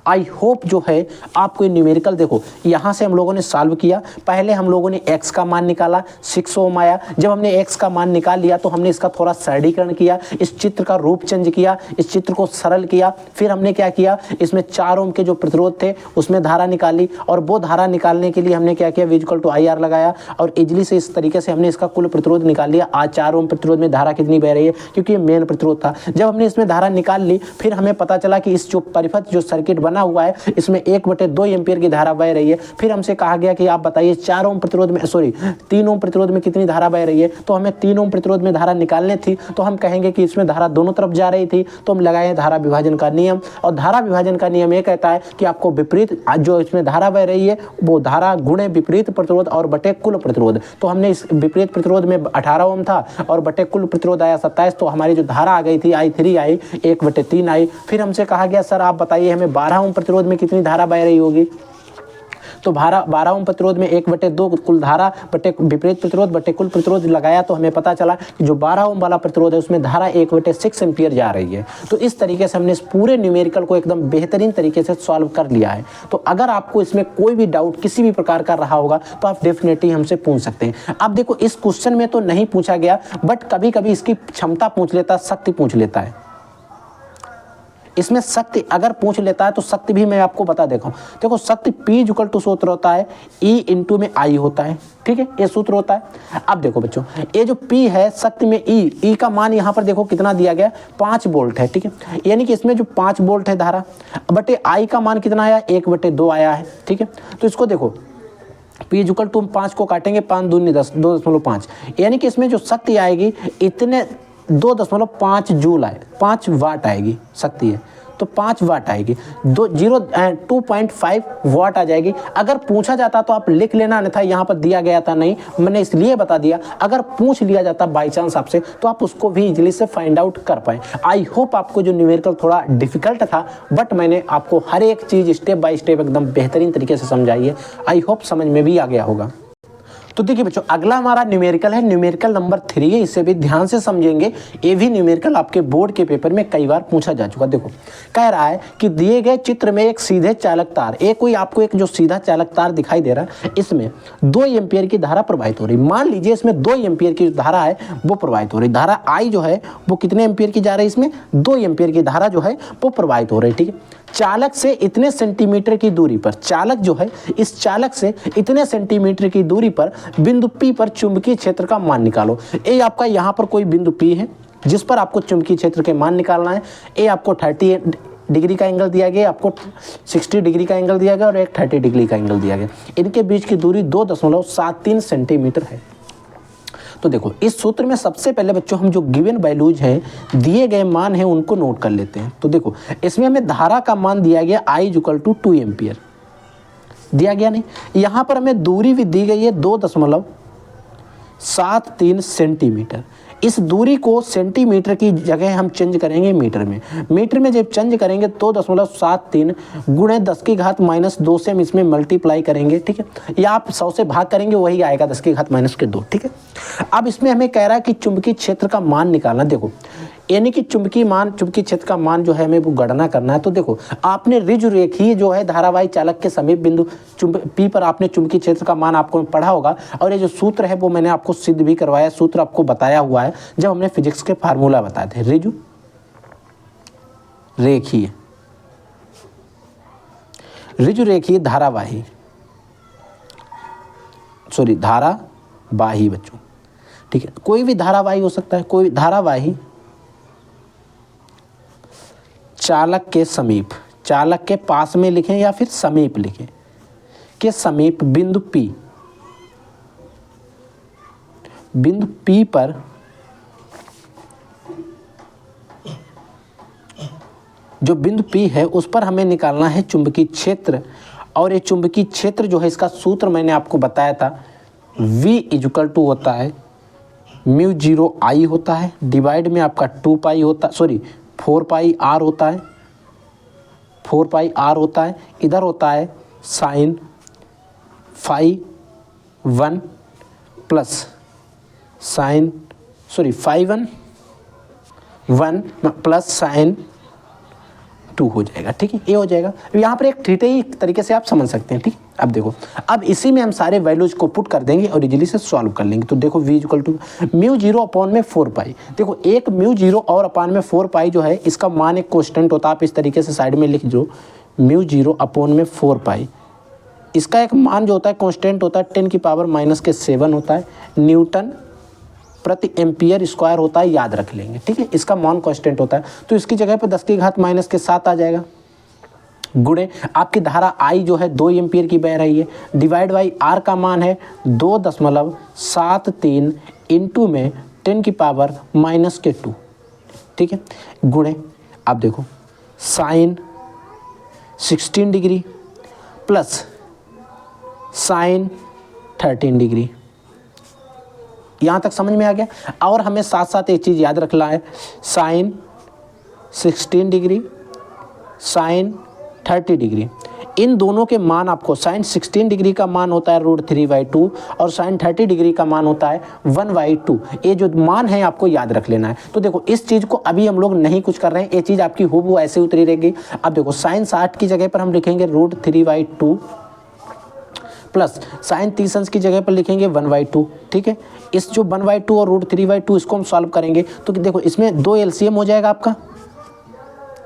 आई होप जो है आपको ये न्यूमेरिकल, देखो यहाँ से हम लोगों ने सॉल्व किया। पहले हम लोगों ने x का मान निकाला, 6 ओम आया। जब हमने x का मान निकाल लिया तो हमने इसका थोड़ा सरलीकरण किया, इस चित्र का रूप चेंज किया, इस चित्र को सरल किया। फिर हमने क्या किया, इसमें 4 ओम के जो प्रतिरोध थे उसमें धारा निकाली, और वो धारा निकालने के लिए हमने क्या किया, V = IR लगाया, और इजली से इस तरीके से हमने इसका कुल प्रतिरोध निकाल लिया। आज 4 ओम प्रतिरोध में धारा कितनी बह रही है, क्योंकि ये मेन प्रतिरोध था। जब हमने इसमें धारा निकाल ली, फिर हमें पता चला कि इस जो परिपथ जो सर्किट बना हुआ है इसमें 1/2 एम्पियर की धारा बह रही है। फिर हमसे कहा गया कि आप बताइए 4 ओम प्रतिरोध में, 3 ओम प्रतिरोध में कितनी धारा बह रही है। तो हमें 3 ओम प्रतिरोध में धारा निकालनी थी, तो हम कहेंगे कि इसमें धारा दोनों तरफ जा रही थी, तो हम लगाए धारा विभाजन का नियम। और धारा विभाजन का नियम ये कहता है कि आपको विपरीत जो इसमें धारा बह रही है वो धारा गुणे विपरीत प्रतिरोध और बटे कुल प्रतिरोध। तो हमने इस विपरीत प्रतिरोध में 18 ओम था और बटे कुल प्रतिरोध आया 27, तो हमारी जो धारा आ गई थी I3 आई 1/3 आई। फिर हमसे कहा गया सर आप बताइए हमें 12 ओम प्रतिरोध में कितनी धारा बह रही होगी। तो 12 ओम प्रतिरोध में 1/2 कुल धारा बटे विपरीत प्रतिरोध बटे कुल प्रतिरोध लगाया, तो हमें पता चला कि जो 12 ओम वाला प्रतिरोध है उसमें धारा 1/6 एम्पियर जा रही है। तो इस तरीके से हमने इस पूरे न्यूमेरिकल को एकदम बेहतरीन तरीके से सॉल्व कर लिया है। तो अगर आपको इसमें कोई भी डाउट किसी भी प्रकार का रहा होगा तो आप डेफिनेटली हमसे पूछ सकते हैं। अब देखो इस क्वेश्चन में तो नहीं पूछा गया, बट कभी कभी इसकी क्षमता पूछ लेता, शक्ति पूछ लेता है। इसमें शक्ति अगर पूछ लेता है तो शक्ति भी मैं आपको बता देता हूँ। देखो शक्ति P = सूत्र होता है E × में I होता है। ठीक है, ये सूत्र होता है। अब देखो बच्चों, ये जो P है शक्ति में E का मान यहाँ पर देखो कितना दिया गया, 5 वोल्ट है। ठीक है, यानी कि इसमें जो 5 वोल्ट है धारा, बटे I का मान कितना आया, 1/2 आया है। ठीक है, तो इसको देखो P = 5 को काटेंगे, 5 दूनी 10, 2.5, यानी कि इसमें जो शक्ति आएगी इतने 2.5 जूल आए, 5 वाट आएगी शक्ति है, तो 5 वाट आएगी, 2.5 वाट आ जाएगी। अगर पूछा जाता तो आप लिख लेना, अन्यथा यहाँ पर दिया गया था नहीं, मैंने इसलिए बता दिया। अगर पूछ लिया जाता बाई चांस आपसे तो आप उसको भी इजीली से फाइंड आउट कर पाए। आई होप आपको जो न्यूमेरिकल थोड़ा डिफिकल्ट था, बट मैंने आपको हर एक चीज़ स्टेप बाय स्टेप एकदम बेहतरीन तरीके से समझाई है। आई होप समझ में भी आ गया होगा। तो देखिए बच्चों, अगला हमारा न्यूमेरिकल है, न्यूमेरिकल नंबर 3 है। इसे भी ध्यान से समझेंगे, ये भी न्यूमेरिकल आपके बोर्ड के पेपर में कई बार पूछा जा चुका। देखो कह रहा है कि दिए गए चित्र में एक सीधे चालक तार, एक कोई आपको एक जो सीधा चालक तार दिखाई दे रहा है, इसमें 2 एम्पियर की धारा प्रवाहित हो रही। मान लीजिए इसमें 2 एम्पियर की धारा है वो प्रवाहित हो रही। धारा आई जो है वो कितने एम्पियर की जा रही है, इसमें 2 एम्पियर की धारा जो है वो प्रवाहित हो रही। ठीक है, चालक से इतने सेंटीमीटर की दूरी पर, चालक जो है इस चालक से इतने सेंटीमीटर की दूरी पर बिंदु P पर चुंबकीय क्षेत्र का मान निकालो। ये आपका यहाँ पर कोई बिंदु P है जिस पर आपको चुंबकीय क्षेत्र के मान निकालना है। ये आपको 30 डिग्री का एंगल दिया गया, आपको 60 डिग्री का एंगल दिया गया और एक 30 डिग्री का एंगल दिया गया। इनके बीच की दूरी 2.73 सेंटीमीटर है। तो देखो इस सूत्र में सबसे पहले बच्चों हम जो गिवन वैल्यूज हैं, दिए गए मान हैं, उनको नोट कर लेते हैं। तो देखो इसमें हमें धारा का मान दिया गया I = 2 एम्पियर दिया गया, नहीं यहाँ पर हमें दूरी भी दी गई है 2.73 सेंटीमीटर। इस दूरी को सेंटीमीटर की जगह हम चेंज करेंगे मीटर में। मीटर में जब चेंज करेंगे 2.73 गुणे 10⁻² से हम इसमें मल्टीप्लाई करेंगे। ठीक है, या आप 100 से भाग करेंगे, वही आएगा 10⁻²। ठीक है, अब इसमें हमें कह रहा है कि चुंबकीय क्षेत्र का मान निकालना। देखो यानी कि चुंबकीय क्षेत्र का मान जो है हमें वो गणना करना है। तो देखो आपने ऋजु रेखीय जो है धारावाही चालक के समीप बिंदु P पर आपने चुंबकीय क्षेत्र का मान आपको पढ़ा होगा, और ये जो सूत्र है वो मैंने आपको सिद्ध भी करवाया, सूत्र आपको बताया हुआ है जब हमने फिजिक्स के फार्मूला बताए थे। ऋजु रेखीय धारावाही बच्चों। ठीक है, कोई भी धारावाही हो सकता है, कोई धारावाही चालक के समीप, चालक के पास में लिखें या फिर समीप लिखें, के समीप बिंदु P पर जो बिंदु P है उस पर हमें निकालना है चुंबकीय क्षेत्र। और ये चुंबकीय क्षेत्र जो है इसका सूत्र मैंने आपको बताया था, V = होता है μ0I होता है, डिवाइड में आपका 2π होता, 4πr होता है, 4πr होता है, इधर होता है sin φ1 plus sin φ1 plus sin 2 हो जाएगा। ठीक है, ये हो जाएगा। यहाँ पर एक थीटा ही तरीके से आप समझ सकते हैं। ठीक, अब देखो अब इसी में हम सारे वैल्यूज को पुट कर देंगे और इजीली से सॉल्व कर लेंगे। तो देखो V = μ0/4π। देखो एक μ0 और अपान में 4π जो है इसका मान एक कांस्टेंट होता है, आप इस तरीके से साइड में लिख दो, μ0/4π। इसका एक मान जो होता है कांस्टेंट होता है 10⁻⁻7 होता है, न्यूटन प्रति एम्पियर स्क्वायर होता है, याद रख लेंगे। ठीक है, इसका मान कांस्टेंट होता है, तो इसकी जगह पर 10⁻⁻7 आ जाएगा। गुणे आपकी धारा I जो है 2 एम्पियर की बह रही है, डिवाइड बाई R का मान है 2.73 इंटू में 10⁻⁻²। ठीक है, गुणे अब देखो sine 16 degree plus sine 13 degree. यहाँ तक समझ में आ गया। और हमें साथ साथ एक चीज़ याद रखना है, साइन 16 डिग्री साइन 30 डिग्री, इन दोनों के मान आपको, साइन 16 डिग्री का मान होता है √3/2 और साइन 30 डिग्री का मान होता है 1/2। ये जो मान है आपको याद रख लेना है। तो देखो इस चीज़ को अभी हम लोग नहीं कुछ कर रहे हैं, ये चीज़ आपकी हूबहू ऐसे उतरी रहेगी। अब देखो साइन 60 की जगह पर हम लिखेंगे √3/2 प्लस साइन 30 अंश की जगह पर लिखेंगे 1/2। ठीक है, इस जो 1/2 और √3/2 इसको हम सॉल्व करेंगे तो देखो इसमें 2 LCM हो जाएगा आपका।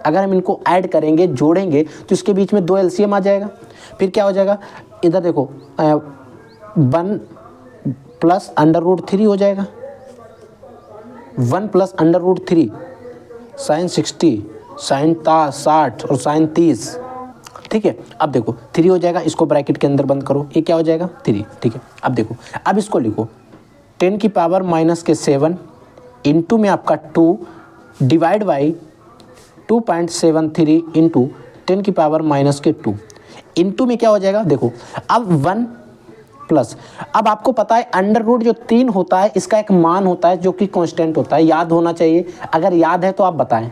अगर हम इनको ऐड करेंगे, जोड़ेंगे, तो इसके बीच में 2 LCM आ जाएगा। फिर क्या हो जाएगा, इधर देखो 1 प्लस √3 हो जाएगा, 1 प्लस √3 साइन 60 साइन 60 और साइन 30। ठीक है, अब देखो 3 हो जाएगा, इसको ब्रैकेट के अंदर बंद करो, ये क्या हो जाएगा 3। ठीक है, अब देखो अब इसको लिखो 10⁻⁻7 इंटू में आपका 2 डिवाइड बाई 2.73 इंटू 10⁻⁻2 इंटू में क्या हो जाएगा, देखो अब 1 प्लस, अब आपको पता है अंडर रूट जो 3 होता है इसका एक मान होता है जो कि कांस्टेंट होता है, याद होना चाहिए। अगर याद है तो आप बताएं,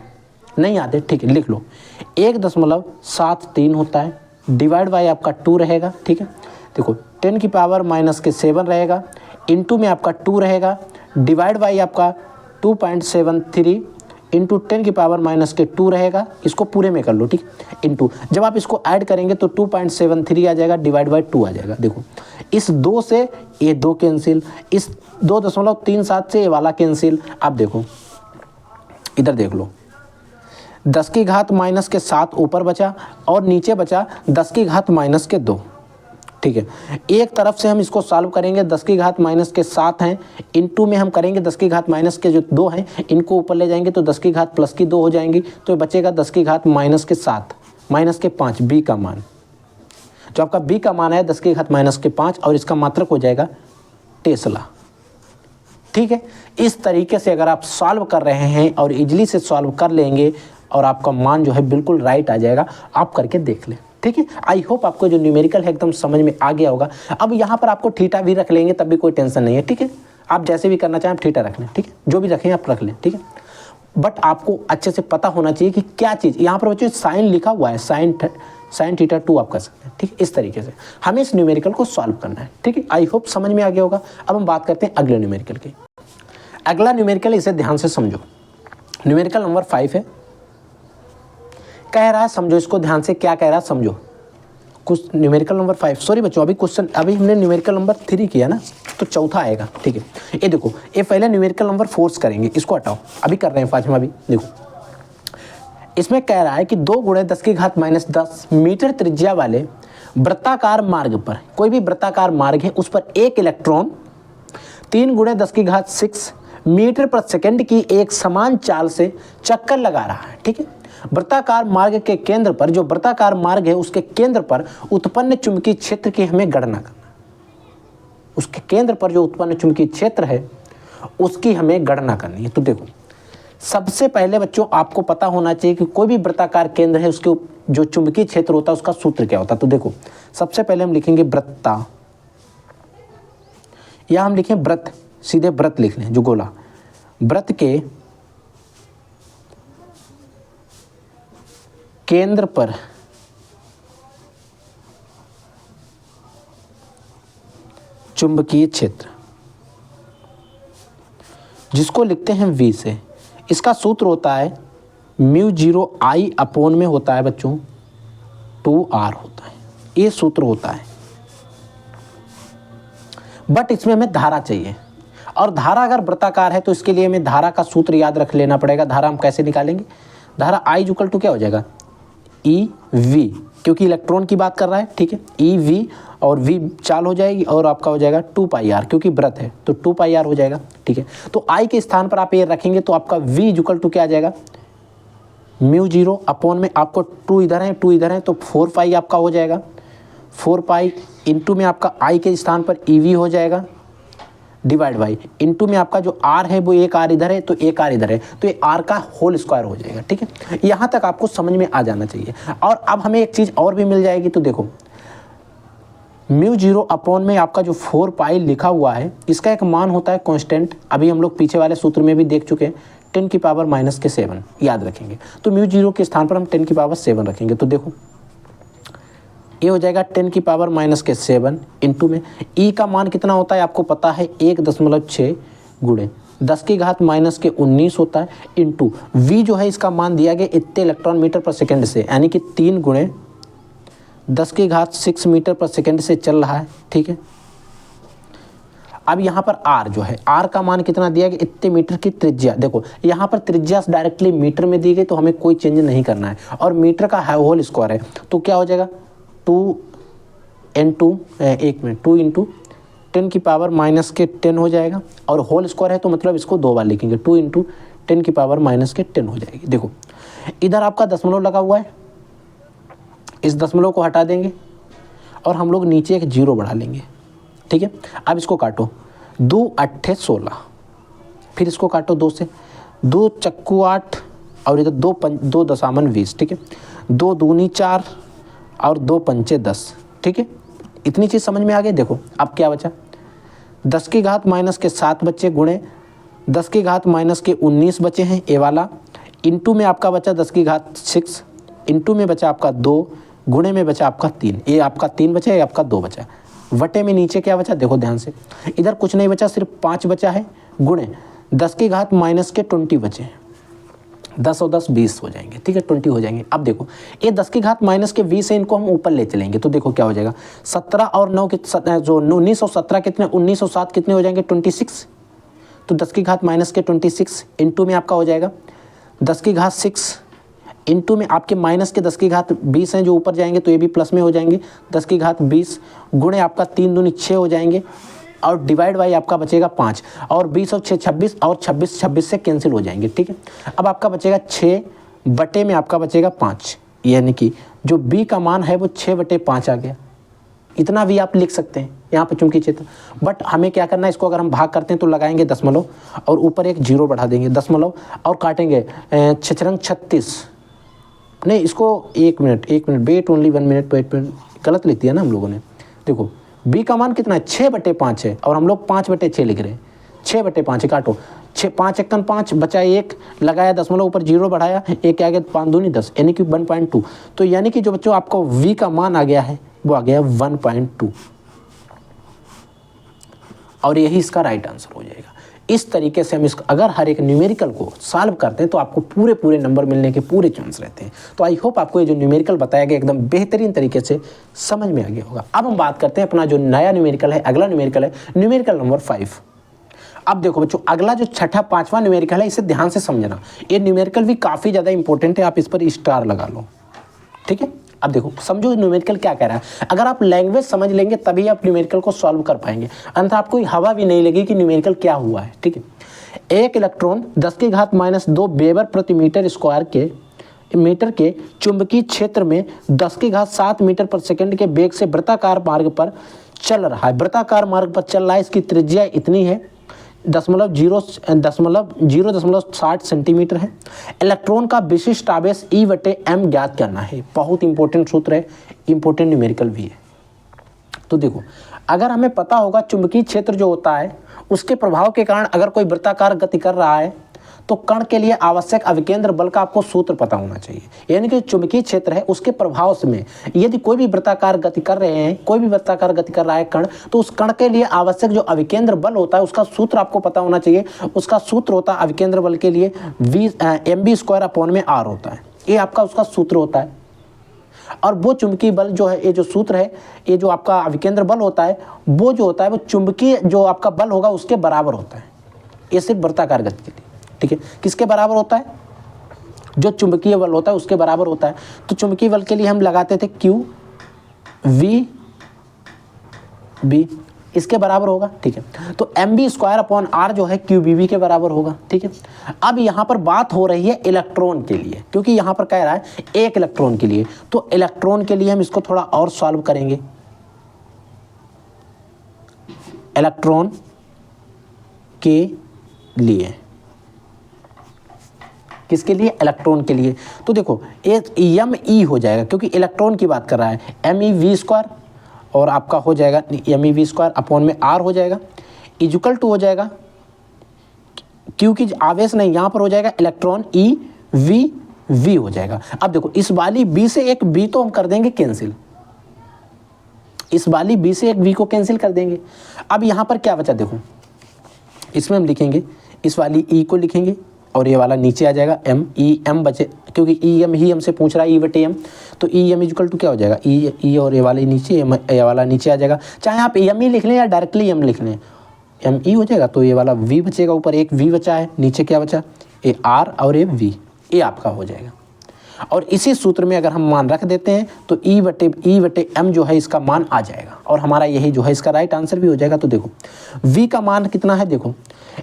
नहीं याद है ठीक है लिख लो, 1.73 होता है, डिवाइड बाई आपका 2 रहेगा। ठीक है, देखो 10 की पावर माइनस के 7 रहेगा, इंटू में आपका 2 रहेगा, डिवाइड बाई आपका 2.73 इंटू 10 की पावर माइनस के 2 रहेगा, इसको पूरे में कर लो, ठीक, इंटू जब आप इसको ऐड करेंगे तो 2.73 आ जाएगा, डिवाइड बाई 2 आ जाएगा। देखो इस 2 से ये 2 कैंसिल, इस 2.37 से ये वाला कैंसिल। अब देखो इधर देख लो, 10 की घात माइनस के 7 ऊपर बचा और नीचे बचा 10 की घात माइनस के 2, ठीक है। एक तरफ से हम इसको सॉल्व करेंगे, 10 की घात माइनस के 7 हैं, इनटू में हम करेंगे 10 की घात माइनस के जो 2 हैं इनको ऊपर ले जाएंगे तो 10 की घात प्लस की 2 हो जाएंगी, तो ये बचेगा 10 की घात माइनस के 7 माइनस के 5 बी का मान। जो आपका बी का मान है 10 की घात माइनस के 5 और इसका मात्रक हो जाएगा टेस्ला, ठीक है। इस तरीके से अगर आप सॉल्व कर रहे हैं और इजली से सॉल्व कर लेंगे और आपका मान जो है बिल्कुल राइट आ जाएगा, आप करके देख लें, ठीक है। आई होप आपको जो न्यूमेरिकल है एकदम समझ में आ गया होगा। अब यहाँ पर आपको थीटा भी रख लेंगे तब भी कोई टेंशन नहीं है, ठीक है। आप जैसे भी करना चाहें आप थीटा रख लें, ठीक है, जो भी रखें आप रख लें, ठीक है। बट आपको अच्छे से पता होना चाहिए कि क्या चीज़ यहाँ पर बच्चों साइन लिखा हुआ है, साइन थीटा 2 आप कर सकते हैं, ठीक है। इस तरीके से हमें इस न्यूमेरिकल को सॉल्व करना है, ठीक है। आई होप समझ में आ गया होगा। अब हम बात करते हैं अगले न्यूमेरिकल की। अगला न्यूमेरिकल, इसे ध्यान से समझो, न्यूमेरिकल नंबर 5 है। कह रहा है, समझो इसको ध्यान से, क्या कह रहा है समझो। कुछ न्यूमेरिकल नंबर 5, सॉरी बच्चों अभी क्वेश्चन, अभी हमने न्यूमेरिकल नंबर 3 किया ना, तो चौथा आएगा, ठीक है। ये देखो, ये पहले न्यूमेरिकल नंबर 4 करेंगे, इसको हटाओ, अभी कर रहे हैं 5वां भी। देखो इसमें कह रहा है कि 2 गुणे 10 की घात माइनस 10 मीटर त्रिज्या वाले वृत्ताकार मार्ग पर, कोई भी वृत्ताकार मार्ग है उस पर एक इलेक्ट्रॉन 3 गुणे 10 की घात 6 मीटर पर सेकंड की एक समान चाल से चक्कर लगा रहा है, ठीक है। वृत्ताकार मार्ग के केंद्र पर, जो वृत्ताकार मार्ग है उसके केंद्र पर उत्पन्न चुंबकीय क्षेत्र की हमें गणना करना, उसके केंद्र पर जो उत्पन्न चुंबकीय क्षेत्र है उसकी हमें गणना करनी है। तो देखो सबसे पहले बच्चों आपको पता होना चाहिए कि कोई भी वृत्ताकार केंद्र है उसके जो चुंबकीय क्षेत्र होता है उसका सूत्र क्या होता है। तो देखो सबसे पहले हम लिखेंगे वृत्ता, या हम लिखें वृत्त, सीधे वृत्त लिख लें, जो गोला, वृत्त के केंद्र पर चुंबकीय क्षेत्र, जिसको लिखते हैं V से। इसका सूत्र होता है μ0 I अपॉन में होता है बच्चों 2R होता है, ये सूत्र होता है। बट इसमें हमें धारा चाहिए, और धारा अगर वृत्ताकार है तो इसके लिए हमें धारा का सूत्र याद रख लेना पड़ेगा। धारा हम कैसे निकालेंगे, धारा I इक्वल टू क्या हो जाएगा EV, क्योंकि इलेक्ट्रॉन की बात कर रहा है, ठीक है। EV और V चाल हो जाएगी और आपका हो जाएगा 2πr, क्योंकि व्रत है तो 2πr हो जाएगा, ठीक है। तो I के स्थान पर आप ये रखेंगे तो आपका V इक्वल टू क्या आ जाएगा μ0 अपॉन में आपको 2 इधर है 2 इधर है तो 4π आपका हो जाएगा, 4π इंटू में आपका I के स्थान पर EV हो जाएगा, डिवाइड बाई इंटू में आपका जो R है वो एक R इधर है तो एक R इधर है तो ये R का होल स्क्वायर हो जाएगा, ठीक है। यहाँ तक आपको समझ में आ जाना चाहिए। और अब हमें एक चीज़ और भी मिल जाएगी, तो देखो μ0 अपॉन में आपका जो 4π लिखा हुआ है इसका एक मान होता है कांस्टेंट, अभी हम लोग पीछे वाले सूत्र में भी देख चुके हैं, 10 की पावर माइनस के 7 याद रखेंगे। तो μ0 के स्थान पर हम 10 की पावर 7 रखेंगे, तो देखो ये हो जाएगा 10 की पावर माइनस के 7 इंटू में E का मान कितना होता है आपको पता है 1.6 गुणे 10 की घात माइनस के 19 होता है, इंटू V जो है इसका मान दिया गया इतने इलेक्ट्रॉन मीटर पर सेकंड से, यानी कि 3 गुणे 10 की घात 6 मीटर पर सेकंड से चल रहा है, ठीक है। अब यहाँ पर R जो है, R का मान कितना दिया गया इतने मीटर की त्रिज्या, देखो यहाँ पर त्रिज्या डायरेक्टली मीटर में दी गई तो हमें कोई चेंज नहीं करना है, और मीटर का होल स्क्वायर है तो क्या हो जाएगा 2 इंटू 10 की पावर माइनस के 10 हो जाएगा, और होल स्क्वायर है तो मतलब इसको 2 बार लिखेंगे, 2 इंटू 10 की पावर माइनस के 10 हो जाएगी। देखो इधर आपका दशमलव लगा हुआ है, इस दशमलव को हटा देंगे और हम लोग नीचे एक 0 बढ़ा लेंगे, ठीक है। अब इसको काटो, 2 8 16, फिर इसको काटो 2 से, 2 चक्कू 8 और इधर 2 दशामन 20, ठीक है। 2 दूनी 4 और 2 पंचे 10, ठीक है। इतनी चीज़ समझ में आ गई। देखो अब क्या बचा, 10 की घात माइनस के 7 बचे गुणे 10 की घात माइनस के 19 बचे हैं ए वाला, इंटू में आपका बचा 10 की घात 6, इंटू में बचा आपका 2, गुणे में बचा आपका 3, ये आपका 3 बचा, ये आपका 2 बचा, वटे में नीचे क्या बचा, देखो ध्यान से, इधर कुछ नहीं बचा, सिर्फ 5 बचा है, गुणे 10 की घात माइनस के 20 बचे, 10 और 10 20 हो जाएंगे, ठीक है, 20 हो जाएंगे। अब देखो ये 10 की घात माइनस के 20 है, इनको हम ऊपर ले चलेंगे तो देखो क्या हो जाएगा, 17 और 9 के जो 1917 कितने, 1907 कितने हो जाएंगे, 26। तो 10 की घात माइनस के 26 इंटू में आपका हो जाएगा 10 की घात 6 इंटू में आपके माइनस के 10 की घात 20 हैं जो ऊपर जाएंगे तो ये भी प्लस में हो जाएंगे, 10 की घात 20 गुणे आपका 3 दूनी 6 हो जाएंगे और डिवाइड बाई आपका बचेगा 5 और 20 और 6 26 और 26 से कैंसिल हो जाएंगे, ठीक है। अब आपका बचेगा 6 बटे में आपका बचेगा 5, यानी कि जो b का मान है वो 6 बटे 5 आ गया। इतना भी आप लिख सकते हैं यहाँ पे चुंबकीय क्षेत्र, बट हमें क्या करना है, इसको अगर हम भाग करते हैं तो लगाएंगे दशमलव और ऊपर एक जीरो बढ़ा देंगे, दशमलव और काटेंगे 6 36, नहीं इसको 1 minute wait only 1 minute, wait गलत लिख दिया ना हम लोगों ने। देखो b का मान कितना है, 6 बटे 5 है और हम लोग 5 बटे 6 लिख रहे हैं, 6 बटे 5 है, काटो 6 5 1 5 बचा 1, लगाया दशमलव ऊपर जीरो बढ़ाया, 1 आ गया 5 दूनी 10 यानी कि 1.2। तो यानी कि जो बच्चों आपको v का मान आ गया है वो आ गया 1.2 और यही इसका राइट आंसर हो जाएगा। इस तरीके से हम इसको अगर हर एक न्यूमेरिकल को सॉल्व करते हैं तो आपको पूरे नंबर मिलने के पूरे चांस रहते हैं। तो आई होप आपको ये जो न्यूमेरिकल बताया गया एकदम बेहतरीन तरीके से समझ में आ गया होगा। अब हम बात करते हैं अपना जो नया न्यूमेरिकल है, अगला न्यूमेरिकल है न्यूमेरिकल नंबर 5। अब देखो बच्चों अगला जो छठा 5वां न्यूमेरिकल है, इसे ध्यान से समझना, ये न्यूमेरिकल भी काफ़ी ज़्यादा इंपॉर्टेंट है, आप इस पर स्टार लगा लो, ठीक है। अब देखो समझो न्यूमेरिकल क्या कह रहा है, अगर आप लैंग्वेज समझ लेंगे तभी आप न्यूमेरिकल को सॉल्व कर पाएंगे, अन्यथा आपको हवा भी नहीं लगी कि न्यूमेरिकल क्या हुआ है, ठीक है। एक इलेक्ट्रॉन 10 की घात -2 वेबर प्रति मीटर के चुंबकीय क्षेत्र में 10 की घात 7 मीटर पर सेकंड के वेग से वृत्ताकार मार्ग पर चल रहा है। वृत्ताकार मार्ग पर चल रहा है, इसकी त्रिज्या इतनी है 0.60 सेंटीमीटर है। इलेक्ट्रॉन का विशिष्ट आवेश E/m ज्ञात करना है। बहुत इंपॉर्टेंट सूत्र है, इंपॉर्टेंट न्यूमेरिकल भी है। तो देखो अगर हमें पता होगा चुंबकीय क्षेत्र जो होता है उसके प्रभाव के कारण अगर कोई वृत्ताकार गति कर रहा है तो कण के लिए आवश्यक अभिकेंद्र बल का आपको सूत्र पता होना चाहिए। यानी कि चुंबकीय क्षेत्र है उसके प्रभाव से यदि कोई भी वृत्ताकार गति कर रहे हैं, कोई भी वृत्ताकार गति कर रहा है कण, तो उस कण के लिए आवश्यक जो अभिकेंद्र बल होता है उसका सूत्र आपको पता होना चाहिए। उसका सूत्र होता है अभिकेंद्र बल के लिए mv²/r होता है, ये आपका उसका सूत्र होता है। और वो चुंबकीय बल जो है, ये जो सूत्र है, ये जो आपका अभिकेंद्र बल होता है वो जो होता है वो चुंबकीय जो आपका बल होगा उसके बराबर होता है। ये सिर्फ वृत्ताकार गति के लिए, ठीक है। किसके बराबर होता है, जो चुंबकीय बल होता है उसके बराबर होता है। तो चुंबकीय बल के लिए हम लगाते थे QVB, इसके बराबर होगा, ठीक है। तो mv²/r जो है QBB के बराबर होगा, ठीक है। अब यहाँ पर बात हो रही है इलेक्ट्रॉन के लिए, क्योंकि यहाँ पर कह रहा है एक इलेक्ट्रॉन के लिए, तो इलेक्ट्रॉन के लिए हम इसको थोड़ा और सॉल्व करेंगे। इलेक्ट्रॉन के लिए, किसके लिए, इलेक्ट्रॉन के लिए। तो देखो एक ME हो जाएगा क्योंकि इलेक्ट्रॉन की बात कर रहा है, MeV² और आपका हो जाएगा MeV²/r हो जाएगा, इक्वल टू हो जाएगा, क्योंकि आवेश नहीं यहाँ पर हो जाएगा इलेक्ट्रॉन EV हो जाएगा। अब देखो इस वाली B से एक B तो हम कर देंगे कैंसिल, इस वाली B से एक B को कैंसिल कर देंगे। अब यहाँ पर क्या बचा, देखो इसमें हम लिखेंगे इस वाली E को लिखेंगे और ये वाला नीचे आ जाएगा M बचे, क्योंकि EM ही हमसे पूछ रहा है E/m, तो EM इक्वल टू क्या हो जाएगा E और ये वाले नीचे, ये वाला नीचे आ जाएगा। चाहे आप ME लिख लें या डायरेक्टली M लिख लें, ME हो जाएगा। तो ये वाला V बचेगा, ऊपर एक V बचा है, नीचे क्या बचा, ये R और ये V, ये आपका हो जाएगा। और इसी सूत्र में अगर हम मान रख देते हैं तो E/m जो है इसका मान आ जाएगा और हमारा यही जो है इसका राइट आंसर भी हो जाएगा। तो देखो V का मान कितना है, देखो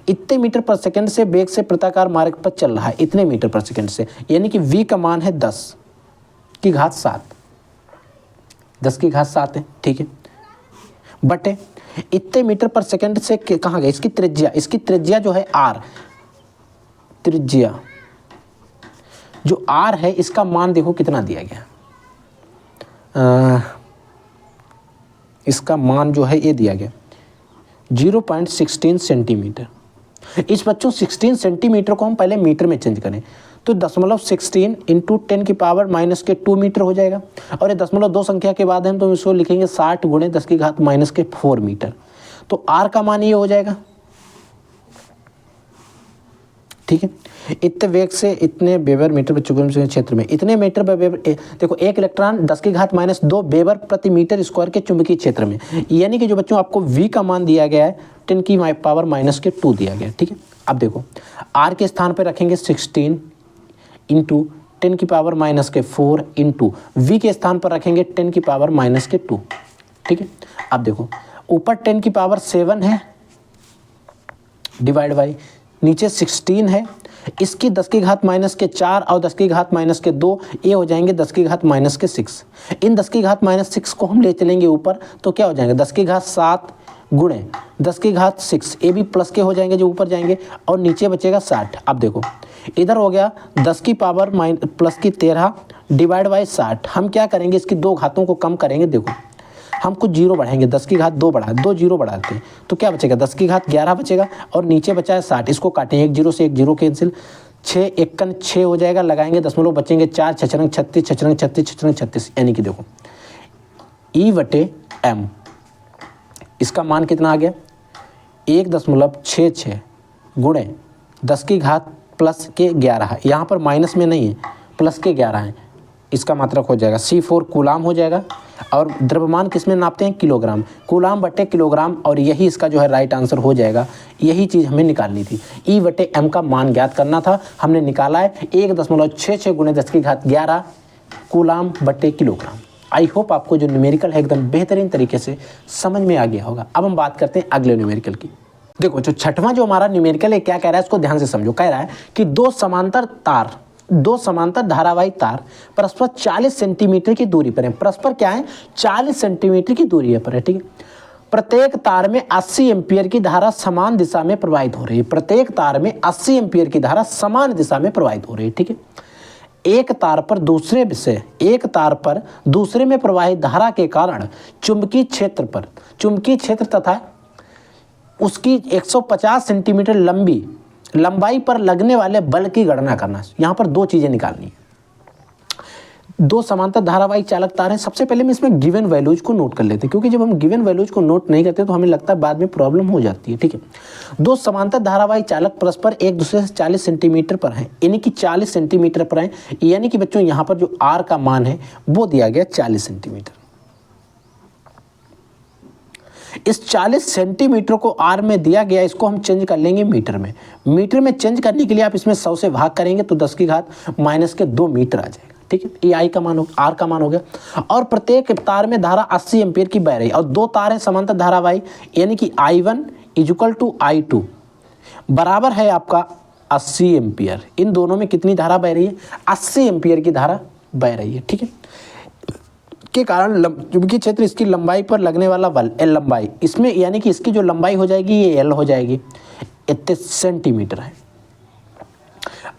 इतने मीटर पर सेकंड से वेग से वृत्ताकार मार्ग पर चल रहा है, इतने मीटर पर सेकंड से, यानी कि V का मान है 10 की घात 7, 10 की घात 7 है, ठीक है, बटे इतने मीटर पर सेकंड से कहाँ गए, इसकी त्रिज्या जो है R, त्रिज्या जो R है इसका मान देखो कितना दिया गया, इसका मान जो है ये दिया गया 0.16 सेंटीमीटर। इस बच्चों 16 सेंटीमीटर को हम पहले मीटर में चेंज करें तो 0.16 इंटू 10 की पावर माइनस के 2 मीटर हो जाएगा। और ये 0.2 संख्या के बाद हम तो इसको लिखेंगे 60 गुणे 10 की घात माइनस के 4 मीटर। तो आर का मान ये हो जाएगा, ठीक है। इतने वेग से इतने वेबर मीटर प्रति क्षेत्र में इतने मीटर वेबर, देखो एक इलेक्ट्रॉन 10 की घात माइनस 2 वेबर प्रति मीटर स्क्वायर के चुंबकीय क्षेत्र में, यानी कि जो बच्चों आपको v का मान दिया गया है 10 की पावर माइनस के 2 दिया गया है, ठीक है। अब देखो r के स्थान पर रखेंगे 16 इंटू 10 की पावर माइनस के 4 इंटू v के स्थान पर रखेंगे 10 की पावर माइनस के 2, ठीक है। अब देखो ऊपर 10 की पावर 7 है डिवाइड बाई नीचे 16 है, इसकी 10 की घात माइनस के 4 और 10 की घात माइनस के 2 ये हो जाएंगे 10 की घात माइनस के 6। इन 10 की घात माइनस 6 को हम ले चलेंगे ऊपर तो क्या हो जाएंगे 10 की घात 7 गुणे 10 की घात 6, ये भी प्लस के हो जाएंगे जो ऊपर जाएंगे और नीचे बचेगा 60। अब देखो इधर हो गया 10 की पावर प्लस की 13 डिवाइड बाई 60। हम क्या करेंगे इसकी दो घातों को कम करेंगे, देखो हम कुछ जीरो बढ़ाएंगे, 10 की घात 2 बढ़ा 2 जीरो बढ़ाते हैं तो क्या बचेगा 10 की घात 11 बचेगा और नीचे बचा है 60। इसको काटेंगे, एक जीरो से एक जीरो कैंसिल, 6 एकन 6 हो जाएगा, लगाएंगे दशमलव बचेंगे 4 छचरंग 36 छचरंग 36 छचरंग 36, यानी कि देखो E/m इसका मान कितना आ गया 1.66 गुणे 10 की घात प्लस के 11, यहाँ पर माइनस में नहीं है प्लस के 11 है, इसका मात्रक हो जाएगा C4 कूलाम हो जाएगा। और द्रव्यमान किस में नापते हैं किलोग्राम, कूलाम बटे किलोग्राम, और यही इसका जो है राइट आंसर हो जाएगा। यही चीज़ हमें निकालनी थी, E/m का मान ज्ञात करना था, हमने निकाला है 1.66 गुणे 10 की घात 11 कूलाम बटे किलोग्राम। आई होप आपको जो न्यूमेरिकल है एकदम बेहतरीन तरीके से समझ में आ गया होगा। अब हम बात करते हैं अगले न्यूमेरिकल की। देखो जो छठवां जो हमारा न्यूमेरिकल है क्या कह रहा है, इसको ध्यान से समझो। कह रहा है कि दो समांतर धारावाही तार परस्पर 40 सेंटीमीटर की दूरी पर है। परस्पर क्या है 40 सेंटीमीटर की दूरी पर है, ठीक है। प्रत्येक तार में 80 एम्पीयर की धारा समान दिशा में प्रवाहित हो रही है। प्रत्येक तार में 80 एम्पीयर की धारा समान दिशा में प्रवाहित हो रही है, ठीक है। एक तार पर दूसरे में प्रवाहित धारा के कारण चुंबकीय क्षेत्र तथा उसकी 150 सेंटीमीटर लंबाई पर लगने वाले बल की गणना करना। यहाँ पर दो चीजें निकालनी है। दो समांतर धारावाही चालक तार हैं। सबसे पहले हम इसमें गिवन वैल्यूज को नोट कर लेते हैं, क्योंकि जब हम गिवन वैल्यूज को नोट नहीं करते तो हमें लगता है बाद में प्रॉब्लम हो जाती है, ठीक है। दो समांतर धारावाही चालक परस्पर एक दूसरे से 40 सेंटीमीटर पर हैं, यानी कि 40 सेंटीमीटर पर हैं, यानी कि बच्चों यहाँ पर जो आर का मान है वो दिया गया 40 सेंटीमीटर। इस 40 सेंटीमीटर को आर में दिया गया, इसको हम चेंज कर लेंगे मीटर में। मीटर में चेंज करने के लिए आप इसमें 100 से भाग करेंगे तो 10 की घात माइनस के 2 मीटर आ जाएगा, ठीक है। ये आई का मान हो, आर का मान हो गया। और प्रत्येक तार में धारा 80 एम्पीयर की बह रही है और दो तार है समांतर धारावाही, यानी कि I1 इक्वल टू I2 बराबर है आपका 80 एम्पीयर। इन दोनों में कितनी धारा बह रही है 80 एम्पीयर की धारा बह रही है, ठीक है। के कारण चुंबकीय क्षेत्र इसकी लंबाई पर लगने वाला बल L लंबाई इसमें, यानी कि इसकी जो लंबाई हो जाएगी ये L हो जाएगी, इतने सेंटीमीटर है।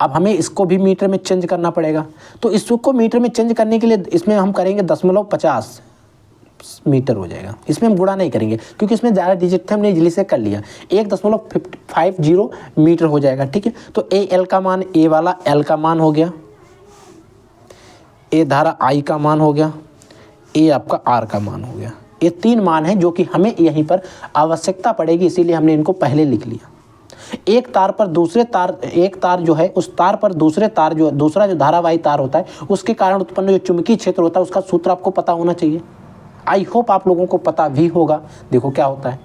अब हमें इसको भी मीटर में चेंज करना पड़ेगा, तो इसको मीटर में चेंज करने के लिए इसमें हम करेंगे 0.50 मीटर हो जाएगा। इसमें हम गुणा नहीं करेंगे क्योंकि इसमें ज़्यादा डिजिट थे, हमने इजली से कर लिया। 1.50 मीटर हो जाएगा, ठीक है। तो L का मान, ए वाला L का मान हो गया, ए धारा I का मान हो गया, ये आपका आर का मान हो गया। ये 3 मान है जो कि हमें यहीं पर आवश्यकता पड़ेगी, इसीलिए हमने इनको पहले लिख लिया। एक तार जो है उस तार पर दूसरा जो धारावाही तार होता है उसके कारण उत्पन्न जो चुंबकीय क्षेत्र होता है उसका सूत्र आपको पता होना चाहिए। आई होप आप लोगों को पता भी होगा। देखो क्या होता है,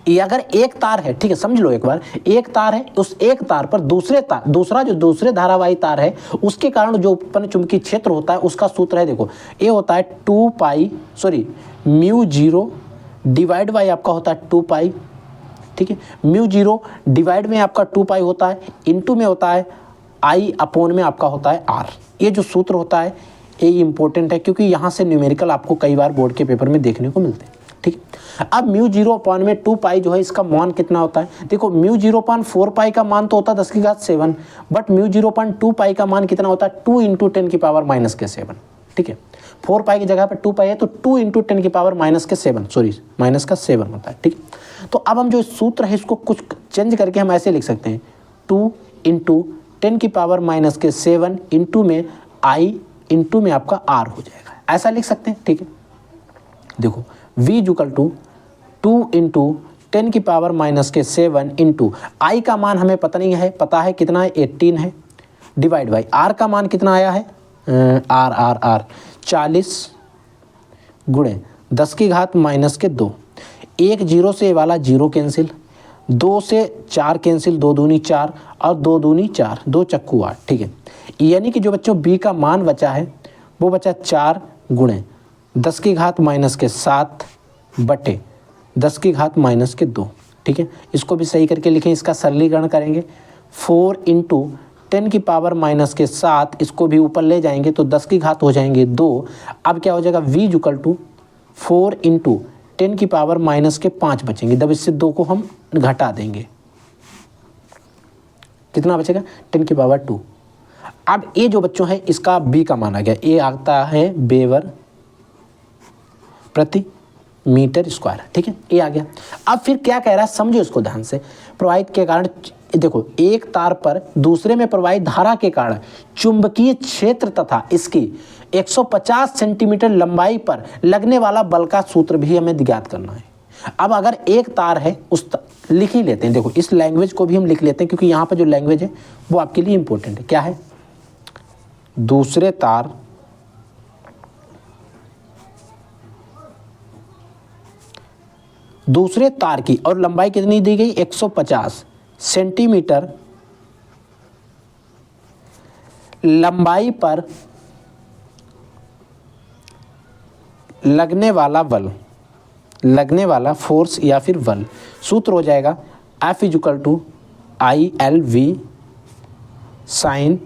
ये अगर एक तार है, ठीक है, समझ लो एक बार, एक तार है, उस एक तार पर दूसरे धारावाही तार है उसके कारण जो उत्पन्न चुंबकीय क्षेत्र होता है उसका सूत्र है, देखो ये होता है μ0 डिवाइड बाई आपका होता है 2 पाई, ठीक है। μ0 डिवाइड में आपका 2 पाई होता है, इनटू में होता है I अपॉन में आपका होता है R। ये जो सूत्र होता है ये इंपॉर्टेंट है क्योंकि यहाँ से न्यूमेरिकल आपको कई बार बोर्ड के पेपर में देखने को मिलते हैं, ठीक है। अब μ0 अपॉन में 2 पाई जो है इसका मान कितना होता है, देखो μ0 अपॉन 4 पाई का मान तो होता है 10 की घात 7, बट μ0 अपॉन 2 पाई का मान कितना होता है 2 इंटू 10 की पावर माइनस के 7, ठीक है। 4 पाई की जगह पर 2 पाई है तो 2 इंटू 10 की पावर माइनस का 7 होता है, ठीक है। तो अब हम जो सूत्र है इसको कुछ चेंज करके हम ऐसे लिख सकते हैं 2 इंटू 10 की पावर माइनस के 7 इंटू में I इंटू में आपका R हो जाएगा, ऐसा लिख सकते हैं। ठीक है, देखो V इक्वल टू 2 इंटू 10 की पावर माइनस के 7 इंटू I का मान हमें पता नहीं है, पता है कितना है 18 है, डिवाइड बाई R का मान कितना आया है R 40 गुणे 10 की घात माइनस के 2, एक जीरो से ये वाला जीरो कैंसिल, 2 से 4 कैंसिल, 2 दूनी 4 और 2 दूनी 4, 2 चक्कू 8। ठीक है, यानी कि जो बच्चों B का मान बचा है वो बचा 4 गुणे 10 की घात माइनस के 7 बटे 10 की घात माइनस के 2। ठीक है, इसको भी सही करके लिखें, इसका सरलीकरण करेंगे 4 इंटू 10 की पावर माइनस के 7, इसको भी ऊपर ले जाएंगे तो 10 की घात हो जाएंगे 2। अब क्या हो जाएगा V इक्वल टू 4 इंटू 10 की पावर माइनस के 5 बचेंगे, जब इससे 2 को हम घटा देंगे कितना बचेगा 10 की पावर 2। अब ये जो बच्चों है इसका B का मान आ गया, ये आता है वेबर प्रति मीटर स्क्वायर। ठीक है, ये आ गया। अब फिर क्या कह रहा है समझो इसको ध्यान से, प्रवाहित के कारण, देखो एक तार पर दूसरे में प्रवाहित धारा के कारण चुंबकीय क्षेत्र तथा इसकी 150 सेंटीमीटर लंबाई पर लगने वाला बल का सूत्र भी हमें ज्ञात करना है। अब अगर एक तार है लिख ही लेते हैं, देखो इस लैंग्वेज को भी हम लिख लेते हैं क्योंकि यहाँ पर जो लैंग्वेज है वो आपके लिए इंपॉर्टेंट है। क्या है, दूसरे तार की और लंबाई कितनी दी गई 150 सेंटीमीटर लंबाई पर लगने वाला फोर्स या फिर बल, सूत्र हो जाएगा F equal to ILV sine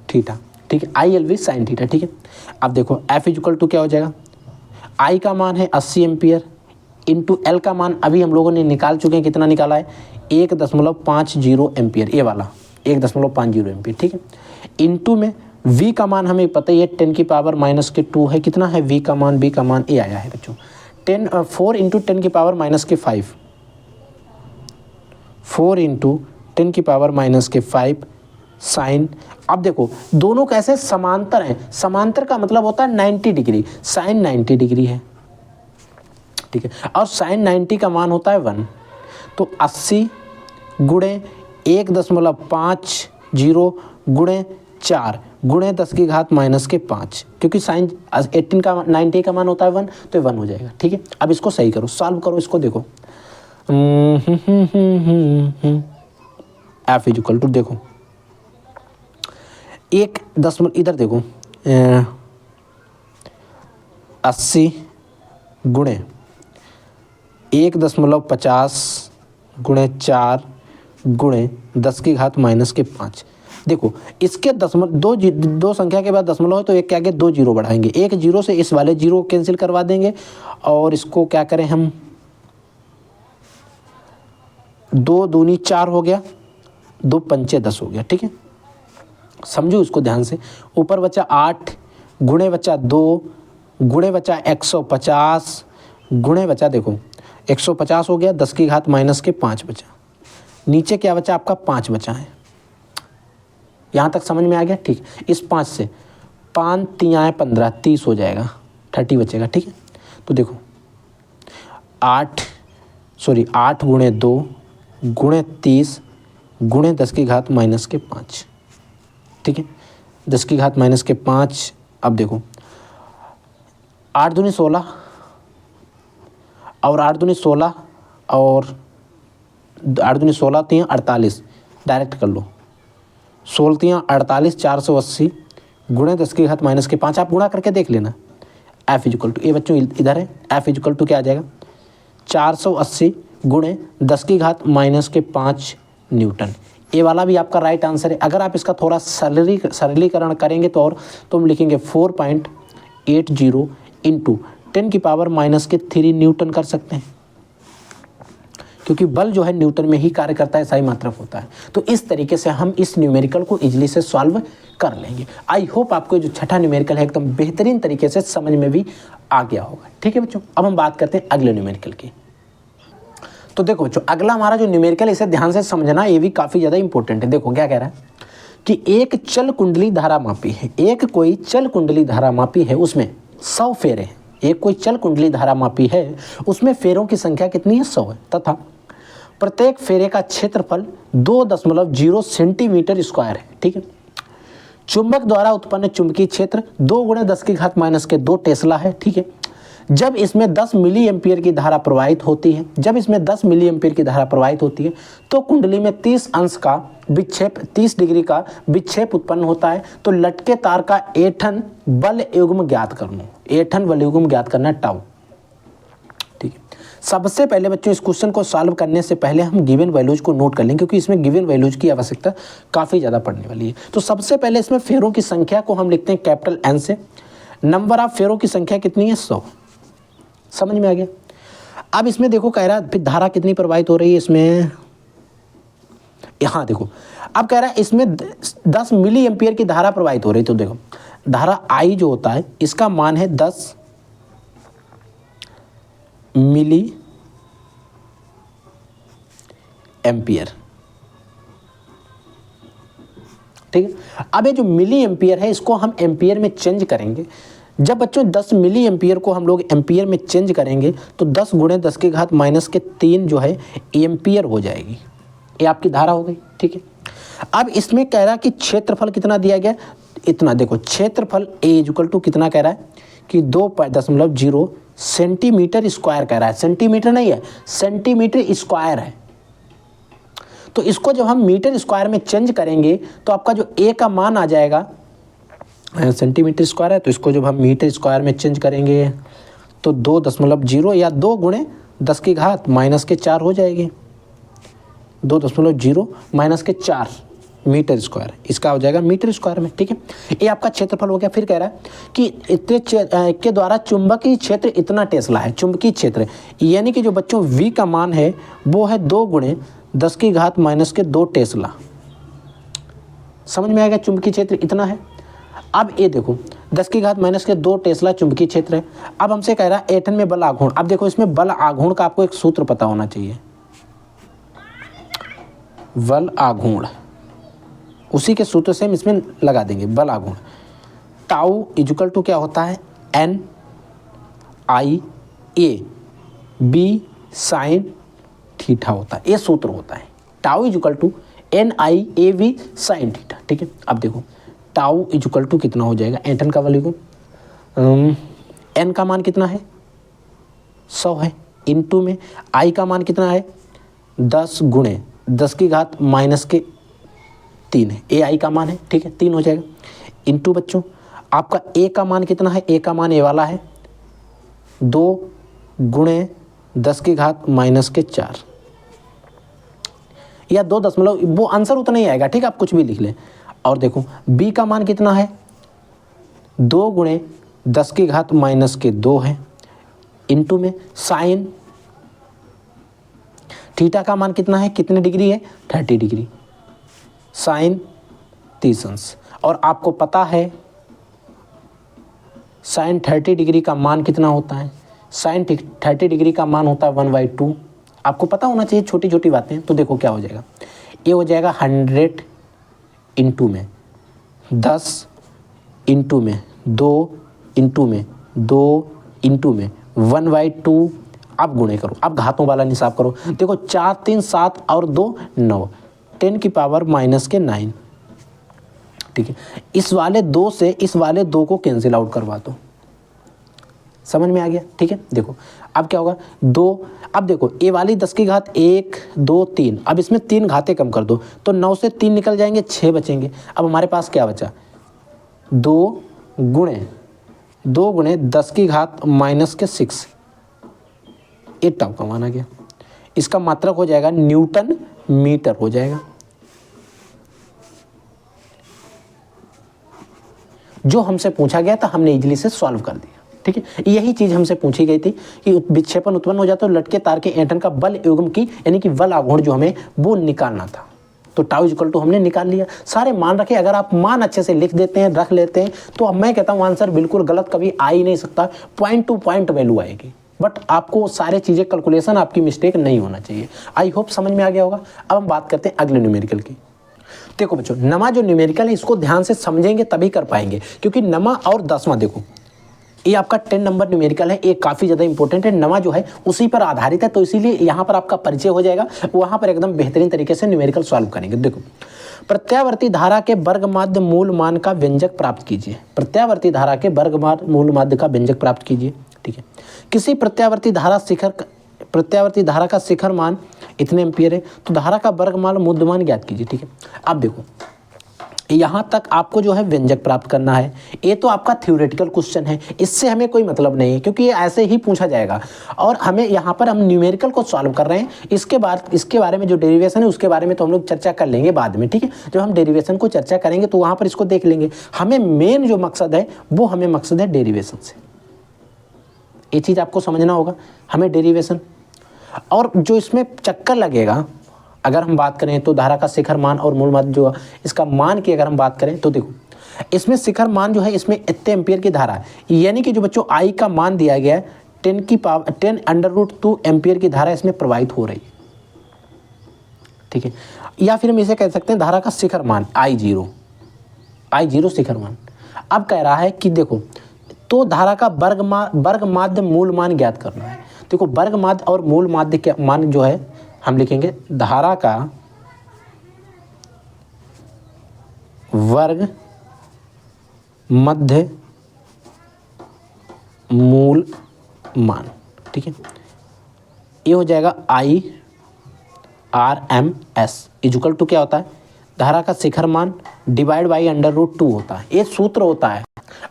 theta. ठीक है, ILV साइन थीटा। ठीक है, अब देखो F इक्वल टू क्या हो जाएगा, I का मान है 80 एम्पियर इंटू L का मान अभी हम लोगों ने निकाल चुके हैं, कितना निकाला है 1.50 एम्पियर, ये वाला 1.50 एम्पियर। ठीक है, इंटू में V का मान हमें पता ही है 10 की पावर माइनस के 2 है, कितना है V का मान ये आया है बच्चों 4 इंटू 10 की पावर माइनस के 5, 4 इंटू 10 की पावर माइनस के 5 साइन। अब देखो दोनों कैसे समांतर हैं, समांतर का मतलब होता है 90 डिग्री, साइन 90 डिग्री है। ठीक है, और साइन 90 का मान होता है 1, तो 80 गुणे 1.50 गुणे 4 गुणे 10 की घात माइनस के 5, क्योंकि साइन 18 का 90 का मान होता है 1, तो 1 हो जाएगा। ठीक है, अब इसको सही करो, सॉल्व करो इसको, देखो F इक्वल टू देखो 1 इधर देखो 80 गुणे 1.50 गुणे 4 गुणे 10 की घात माइनस के 5। देखो इसके दो संख्या के बाद दशमलव है तो एक के आगे 2 जीरो बढ़ाएंगे, एक जीरो से इस वाले जीरो कैंसिल करवा देंगे और इसको क्या करें हम 2 दूनी 4 हो गया, 2 पंचे 10 हो गया। ठीक है, समझो इसको ध्यान से, ऊपर बचा 8 गुणे बचा 2 गुणे बचा 150 गुणे बचा देखो 150 हो गया, 10 की घात माइनस के 5 बचा, नीचे क्या बचा आपका 5 बचा है। यहाँ तक समझ में आ गया। ठीक, इस 5 से 5 3 15 30 हो जाएगा, 30 बचेगा। ठीक है, तो देखो 8 गुणे 2 गुणे 30 गुणे 10 की घात माइनस के 5। ठीक है, 10 की घात माइनस के 5। अब देखो 8 दूनी 16 और 8 दूनी 16 और 8 दूनी 16 3 48, डायरेक्ट कर लो, 16 3 48 480 गुणे 10 की घात माइनस के 5, आप गुणा करके देख लेना। F इक्वल टू, ये बच्चों इधर है, F इक्वल टू क्या आ जाएगा 480 गुणे 10 की घात माइनस के 5 न्यूटन। ये वाला भी आपका राइट आंसर है। अगर आप इसका थोड़ा सरलीकरण करेंगे तो हम लिखेंगे 4.80 इंटू 10 की पावर माइनस के 3 न्यूटन कर सकते हैं, क्योंकि बल जो है न्यूटन में ही कार्य करता है, सही मात्रक होता है। तो इस तरीके से हम इस न्यूमेरिकल को इजीली से सॉल्व कर लेंगे। आई होप आपको जो छठा न्यूमेरिकल है एकदम बेहतरीन तरीके से समझ में भी आ गया होगा। ठीक है बच्चों, अब हम बात करते हैं अगले न्यूमेरिकल की। तो देखो बच्चों, अगला हमारा जो न्यूमेरिकल, इसे ध्यान से समझना, ये भी काफ़ी ज़्यादा इंपॉर्टेंट है। देखो क्या कह रहा है कि एक चल कुंडली धारा मापी है, एक कोई चल कुंडली धारा मापी है, उसमें 100 फेरे हैं। एक कोई चल कुंडली धारा मापी है, उसमें फेरों की संख्या कितनी है? 100 है, तथा प्रत्येक फेरे का क्षेत्रफल 2.0 सेंटीमीटर स्क्वायर है। ठीक है। चुंबक द्वारा उत्पन्न चुंबकीय क्षेत्र 2 × 10⁻² टेस्ला है। ठीक है। जब इसमें 10 मिली एम्पियर की धारा प्रवाहित होती है, जब इसमें 10 मिली एम्पियर की धारा प्रवाहित होती है, तो कुंडली में 30 अंश का विक्षेप, 30 डिग्री का विक्षेप उत्पन्न होता है। तो लटके तार का ऐंठन बल युग्म ज्ञात करना, ऐंठन बल युग्म ज्ञात करना टाउ। ठीक है। सबसे पहले बच्चों, इस क्वेश्चन को सॉल्व करने से पहले हम गिवन वैल्यूज को नोट कर लें, क्योंकि इसमें गिवन वैल्यूज की आवश्यकता काफ़ी ज़्यादा पड़ने वाली है। तो सबसे पहले इसमें फेरों की संख्या को हम लिखते हैं कैपिटल एन से। नंबर ऑफ फेरों की संख्या कितनी है? 100। समझ में आ गया। अब इसमें देखो कह रहा है फिर धारा कितनी प्रवाहित हो रही है इसमें, यहाँ देखो अब कह रहा है इसमें 10 मिली एम्पियर की धारा प्रवाहित हो रही। तो देखो धारा आई जो होता है, इसका मान है 10 मिली एम्पियर। ठीक है। अब ये जो मिली एम्पियर है, इसको हम एम्पियर में चेंज करेंगे। जब बच्चों 10 मिली एम्पियर को हम लोग एम्पियर में चेंज करेंगे, तो 10 × 10⁻³ जो है एम्पियर हो जाएगी। ये आपकी धारा हो गई। ठीक है। अब इसमें कह रहा है कि क्षेत्रफल कितना दिया गया, इतना। देखो क्षेत्रफल A कितना कह रहा है कि 2.0 सेंटीमीटर स्क्वायर कह रहा है, सेंटीमीटर नहीं है, सेंटीमीटर स्क्वायर है। तो इसको जब हम मीटर स्क्वायर में चेंज करेंगे, तो आपका जो A का मान आ जाएगा, सेंटीमीटर स्क्वायर है, तो इसको जब हम मीटर स्क्वायर में चेंज करेंगे तो 2.0 या 2 × 10⁻⁻4 हो जाएगी। 2.0 - मीटर स्क्वायर, इसका हो जाएगा मीटर स्क्वायर में। ठीक है। ये आपका क्षेत्रफल हो गया। फिर कह रहा है कि इतने के द्वारा चुंबकीय क्षेत्र इतना टेस्ला है, चुंबकीय क्षेत्र, यानी कि जो बच्चों V का मान है वो है 2 × 10⁻² टेस्ला। समझ में आएगा, चुंबकीय क्षेत्र इतना है। अब ये देखो 10⁻² टेस्ला चुंबकीय क्षेत्र है। अब हमसे कह रहा है ऐंठन में बल आघूर्ण। अब देखो इसमें बल आघूर्ण का आपको एक सूत्र पता होना चाहिए, बल आघूर्ण, उसी के सूत्र से हम इसमें लगा देंगे बल आघूर्ण। टाउ = क्या होता है? NIA B sin थीटा होता है, ये सूत्र होता है। Tau = NIAV sin theta. ठीक है। अब देखो टाउ = कितना हो जाएगा, ऐंठन का वैल्यू, N का मान कितना है? 100 है। इनटू में I का मान कितना है? 10 × 10⁻³ है, AI का मान है। ठीक है, 3 हो जाएगा। इनटू बच्चों आपका A का मान कितना है? A का मान ये वाला है 2 × 10⁻⁴ या 2 दशमलव, वो आंसर उतना ही आएगा। ठीक है, आप कुछ भी लिख लें। और देखो B का मान कितना है? 2 × 10⁻² है। इनटू में साइन थीटा का मान कितना है, कितने डिग्री है? 30 डिग्री, साइन 30 अंश। और आपको पता है साइन 30 डिग्री का मान कितना होता है? साइन 30 डिग्री का मान होता है 1/2। आपको पता होना चाहिए छोटी छोटी बातें। तो देखो क्या हो जाएगा, ये हो जाएगा 100 इंटू में 10 इंटू में 2 इंटू में 2 इंटू में 1/2। अब गुणे करो, अब घातों वाला निशाब करो। देखो 4 3 7 और 2 9, 10⁻⁹ ठीक है। इस वाले 2 से इस वाले 2 को कैंसिल आउट करवा दो। समझ में आ गया? ठीक है। देखो अब क्या होगा, 2, अब देखो ए वाली 10 की घात 1 2 3, अब इसमें 3 घातें कम कर दो तो 9 से 3 निकल जाएंगे, 6 बचेंगे। अब हमारे पास क्या बचा, 2 × 10 की घात -6, ये टाउ का मान आ गया। इसका मात्रक हो जाएगा न्यूटन मीटर हो जाएगा, जो हमसे पूछा गया था हमने इजीली से सॉल्व कर दिया। ठीक है, यही चीज हमसे पूछी गई थी कि विक्षेपण उत्पन्न हो जाता है लटके तार के ऐंठन का बल युग्म की यानी कि बल आघूर्ण जो हमें वो निकालना था। तो टाउ इक्वल टू हमने निकाल लिया। सारे मान रखे, अगर आप मान अच्छे से लिख देते हैं, रख लेते हैं, तो अब मैं कहता हूं आंसर बिल्कुल गलत कभी आ ही नहीं सकता, पॉइंट टू पॉइंट वैल्यू आएगी। बट आपको सारे चीज़ें कैलकुलेशन आपकी मिस्टेक नहीं होना चाहिए। आई होप समझ में आ गया होगा। अब हम बात करते हैं अगले न्यूमेरिकल की। देखो बच्चों, नमा जो न्यूमेरिकल है इसको ध्यान से समझेंगे तभी कर पाएंगे, क्योंकि नमा और 10वां देखो ये आपका 10 नंबर न्यूमेरिकल है, ये काफ़ी ज़्यादा इंपॉर्टेंट है। नमा जो है उसी पर आधारित है, तो इसीलिए यहाँ पर आपका परिचय हो जाएगा, वहाँ पर एकदम बेहतरीन तरीके से न्यूमेरिकल सॉल्व करेंगे। देखो, प्रत्यावर्ती धारा के वर्गमाध्य मूल मान का व्यंजक प्राप्त कीजिए। प्रत्यावर्ती धारा के वर्गमाध्य मूल माध्य का व्यंजक प्राप्त कीजिए। ठीक है, किसी प्रत्यावर्ती धारा का शिखर मान इतने एम्पियर है, तो धारा का वर्गमान मूल मान ज्ञात कीजिए। ठीक है, अब देखो यहाँ तक आपको जो है व्यंजक प्राप्त करना है। ये तो आपका थ्योरेटिकल क्वेश्चन है, इससे हमें कोई मतलब नहीं है, क्योंकि ये ऐसे ही पूछा जाएगा और हमें यहाँ पर हम न्यूमेरिकल को सॉल्व कर रहे हैं। इसके बारे में जो डेरिवेशन है उसके बारे में तो हम लोग चर्चा कर लेंगे बाद में। ठीक है, जब हम डेरिवेशन को चर्चा करेंगे तो वहाँ पर इसको देख लेंगे। हमें मेन जो मकसद है वो हमें मकसद है डेरिवेशन से, ये चीज़ आपको समझना होगा। हमें डेरिवेशन और जो इसमें चक्कर लगेगा, अगर हम बात करें तो धारा का शिखर मान और मूल मान जो इसका मान की अगर हम बात करें तो देखो इसमें शिखर मान जो है इसमें इतने एम्पियर की धारा है, यानी कि जो बच्चों आई का मान दिया गया है 10√2 एम्पियर की धारा इसमें प्रवाहित हो रही है। ठीक है, या फिर हम इसे कह सकते हैं धारा का शिखर मान I0 शिखर मान। अब कह रहा है कि देखो तो धारा का वर्गमाध्य मूल मान ज्ञात करना है। देखो वर्गमाध्य और मूल माध्य के मान जो है हम लिखेंगे धारा का वर्ग मध्य मूल मान। ठीक है, ये हो जाएगा IRMS इक्वल टू क्या होता है, धारा का शिखर मान डिवाइड बाई √2 होता है, ये सूत्र होता है।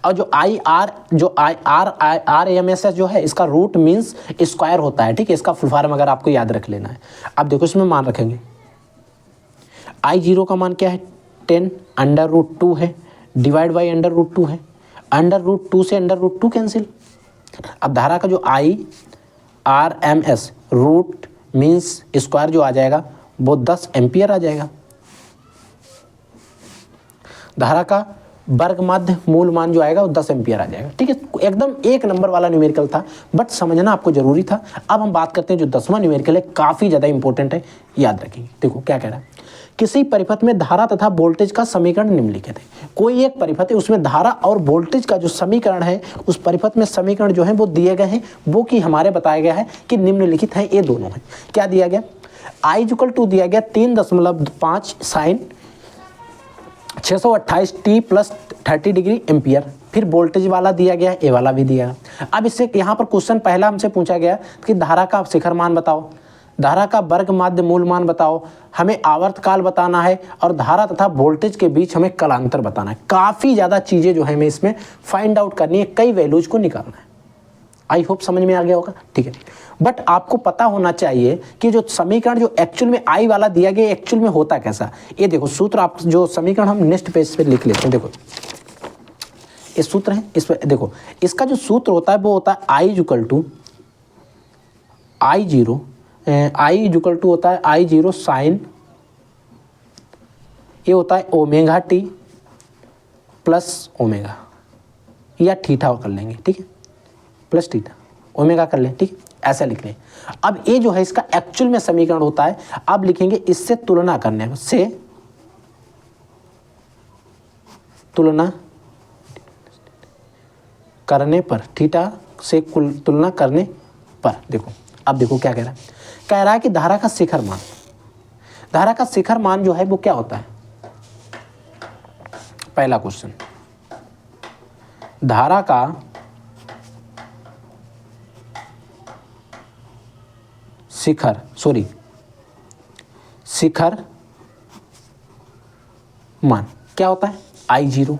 और जो RMS जो है इसका रूट मीन्स स्क्वायर होता है। ठीक है, इसका फुल फॉर्म अगर आपको याद रख लेना है। अब देखो इसमें मान रखेंगे I0 का मान क्या है 10√2 है, डिवाइड बाई √2 है, √2 से √2 कैंसिल। अब धारा का जो IRMS रूट मीन्स स्क्वायर जो आ जाएगा वो 10 एम्पियर आ जाएगा। धारा का वर्गमाध्य मूल मान जो आएगा वो 10 एम्पियर आ जाएगा। ठीक है, एकदम एक नंबर वाला न्यूमेरिकल था, बट समझना आपको जरूरी था। अब हम बात करते हैं जो 10वां न्यूमेरिकल है, काफ़ी ज़्यादा इंपॉर्टेंट है, याद रखेंगे। देखो क्या कह रहा है, किसी परिपथ में धारा तथा वोल्टेज का समीकरण निम्नलिखित है। कोई एक परिपथ है, उसमें धारा और वोल्टेज का जो समीकरण है उस परिपथ में समीकरण जो है वो दिए गए हैं, वो कि हमारे बताया गया है कि निम्नलिखित है, ये दोनों है। क्या दिया गया, I दिया गया 3.5 साइन 628 t + 30 डिग्री एम्पियर। फिर वोल्टेज वाला दिया गया, ए वाला भी दिया। अब इससे यहाँ पर क्वेश्चन पहला हमसे पूछा गया कि धारा का शिखर मान बताओ, धारा का वर्गमाध्य मूल मान बताओ, हमें आवर्तकाल बताना है और धारा तथा वोल्टेज के बीच हमें कलांतर बताना है। काफ़ी ज़्यादा चीज़ें जो है हमें इसमें फाइंड आउट करनी है, कई वैल्यूज को निकालना है। आई होप समझ में आ गया होगा। ठीक है, बट आपको पता होना चाहिए कि जो समीकरण जो एक्चुअल में आई वाला दिया गया एक्चुअल में होता कैसा। ये देखो सूत्र, आप जो समीकरण हम नेक्स्ट पेज पे लिख लेते हैं। देखो ये सूत्र है, इस पर देखो इसका जो सूत्र होता है वो होता है I होता है I0 साइन, ये होता है ω/t प्लस ओमेगा या थीटा कर लेंगे। ठीक है, प्लस थीटा ओमेगा कर लें। ठीक है, ऐसा लिख लें। अब ये जो है इसका एक्चुअल में समीकरण होता है, अब लिखेंगे इससे तुलना करने पर थीटा से तुलना करने पर। देखो अब देखो क्या कह रहा है कि धारा का शिखर मान जो है वो क्या होता है। पहला क्वेश्चन, धारा का शिखर मान क्या होता है I0।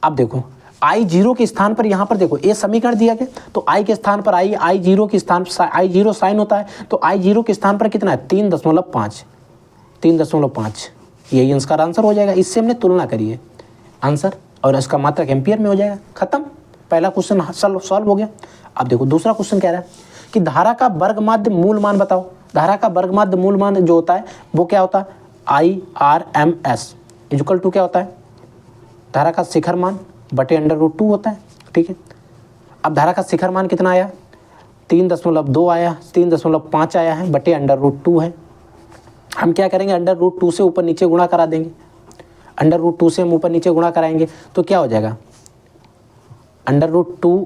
अब देखो I0 के स्थान पर यहाँ पर देखो ये समीकरण दिया गया, तो I के स्थान पर I0 के स्थान पर I0 साइन होता है, तो I0 के स्थान पर कितना है 3.5, यही इसका आंसर हो जाएगा। इससे हमने तुलना करी है आंसर, और इसका मात्रक एम्पियर में हो जाएगा। खत्म, पहला क्वेश्चन सॉल्व हो गया। अब देखो दूसरा क्वेश्चन कह रहा है कि धारा का वर्गमाध्य मूल मान बताओ। धारा का वर्गमाध्य मूल मान जो होता है वो क्या होता है IRMS इक्वल टू क्या होता है, धारा का शिखर मान बटे √2 होता है। ठीक है, अब धारा का शिखर मान कितना आया, 3.2 आया, 3.5 आया है बटे √2 है। हम क्या करेंगे, √2 से ऊपर नीचे गुणा करा देंगे, √2 से हम ऊपर नीचे गुणा कराएंगे तो क्या हो जाएगा, √2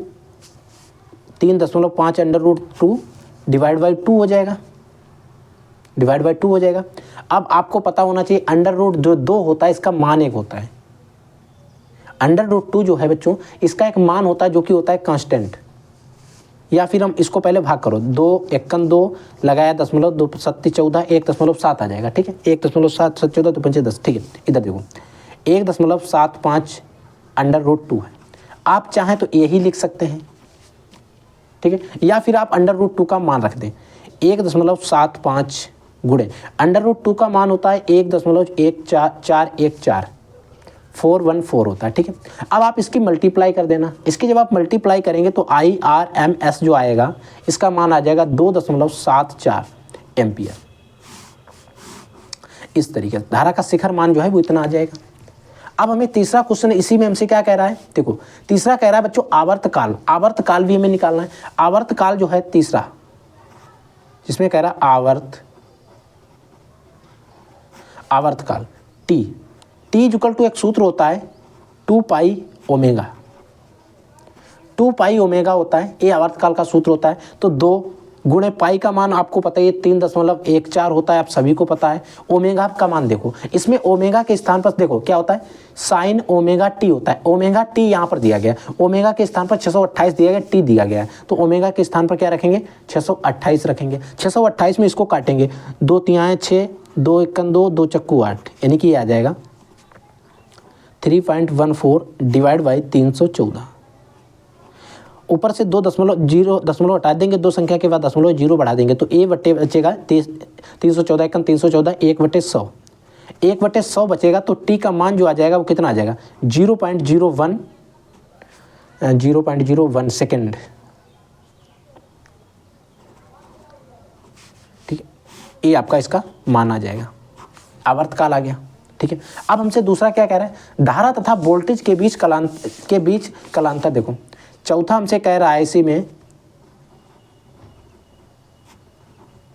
3.5 √2 डिवाइड बाई 2 हो जाएगा, डिवाइड बाई 2 हो जाएगा। अब आपको पता होना चाहिए अंडर रूट जो 2 होता है इसका मान 1 होता है। √2 जो है बच्चों इसका एक मान होता है जो कि होता है कांस्टेंट, या फिर हम इसको पहले भाग करो, 2 1 2 लगाया 0.2 7 14 1.7 आ जाएगा, ठीक है, 1.7 7 14 तो 5 10, ठीक है। इधर देखो 1.75 √2 है, आप चाहें तो यही लिख सकते हैं, ठीक है, या फिर आप √2 का मान रख दें 1.75 गुणे √2 का मान होता है 1.1414 414 होता है, ठीक है। अब आप इसकी मल्टीप्लाई कर देना, इसकी जब आप मल्टीप्लाई करेंगे तो IRMS जो आएगा इसका मान आ जाएगा 2.74 एम्पियर। इस तरीके से धारा का शिखर मान जो है वो इतना आ जाएगा। अब हमें तीसरा क्वेश्चन इसी में हमसे क्या कह रहा है, देखो तीसरा कह रहा है बच्चों आवर्तकाल, आवर्तकाल भी हमें निकालना है। आवर्तकाल जो है तीसरा जिसमें कह रहा है आवर्तकाल T इक्वल टू एक सूत्र होता है 2 पाई ओमेगा, 2 पाई ओमेगा होता है, ये आवर्तकाल का सूत्र होता है। तो 2 गुणे पाई का मान आपको पता है 3.14 होता है, आप सभी को पता है। ओमेगा का मान देखो, इसमें ओमेगा के स्थान पर देखो क्या होता है, साइन ओमेगा टी होता है। ओमेगा टी यहाँ पर दिया गया, ओमेगा के स्थान पर 628 दिया गया, टी दिया गया है, तो ओमेगा के स्थान पर क्या रखेंगे 628 रखेंगे। 628 में इसको काटेंगे, 2 3 6 2 1 2 2 चक्कू 8, यानी कि ये आ जाएगा 3.14 डिवाइड बाई 314। ऊपर से 2.0 हटा देंगे, 2 संख्या के बाद 0.0 बढ़ा देंगे तो ए बटे बचेगा 314 314 1/100, 1/100 बचेगा। तो टी का मान जो आ जाएगा वो कितना आ जाएगा 0.01 सेकेंड, ठीक है, ये आपका इसका मान आ जाएगा, आवर्तकाल आ गया, ठीक है। अब हमसे दूसरा क्या कह रहा है, धारा तथा वोल्टेज के बीच कलांतर देखो। चौथा हमसे कह रहा है इसी में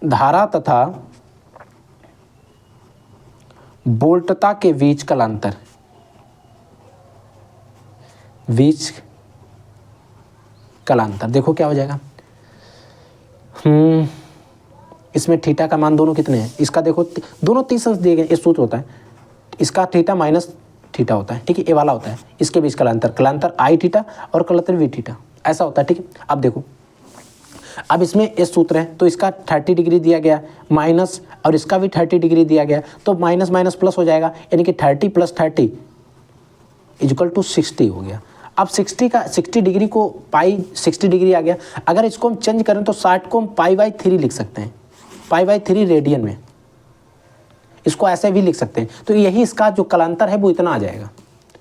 धारा तथा वोल्टता के बीच कलांतर, देखो क्या हो जाएगा। इसमें थीटा का मान दोनों कितने हैं, इसका देखो दोनों 30 अंश दिए गए, ये सूत्र होता है, इसका थीटा माइनस थीटा होता है, ठीक है, ये वाला होता है, इसके बीच कलांतर आई थीटा और कलांतर वी थीटा, ऐसा होता है, ठीक है। अब देखो, अब इसमें ये सूत्र है तो इसका 30 डिग्री दिया गया माइनस, और इसका भी 30 डिग्री दिया गया, तो माइनस माइनस प्लस हो जाएगा, यानी कि 30 + 30 इक्वल टू 60 हो गया। अब 60 डिग्री को पाई 60 डिग्री आ गया। अगर इसको हम चेंज करें तो 60 को हम π/3 लिख सकते हैं, π/3 रेडियन में, इसको ऐसे भी लिख सकते हैं। तो यही इसका जो कलांतर है वो इतना आ जाएगा,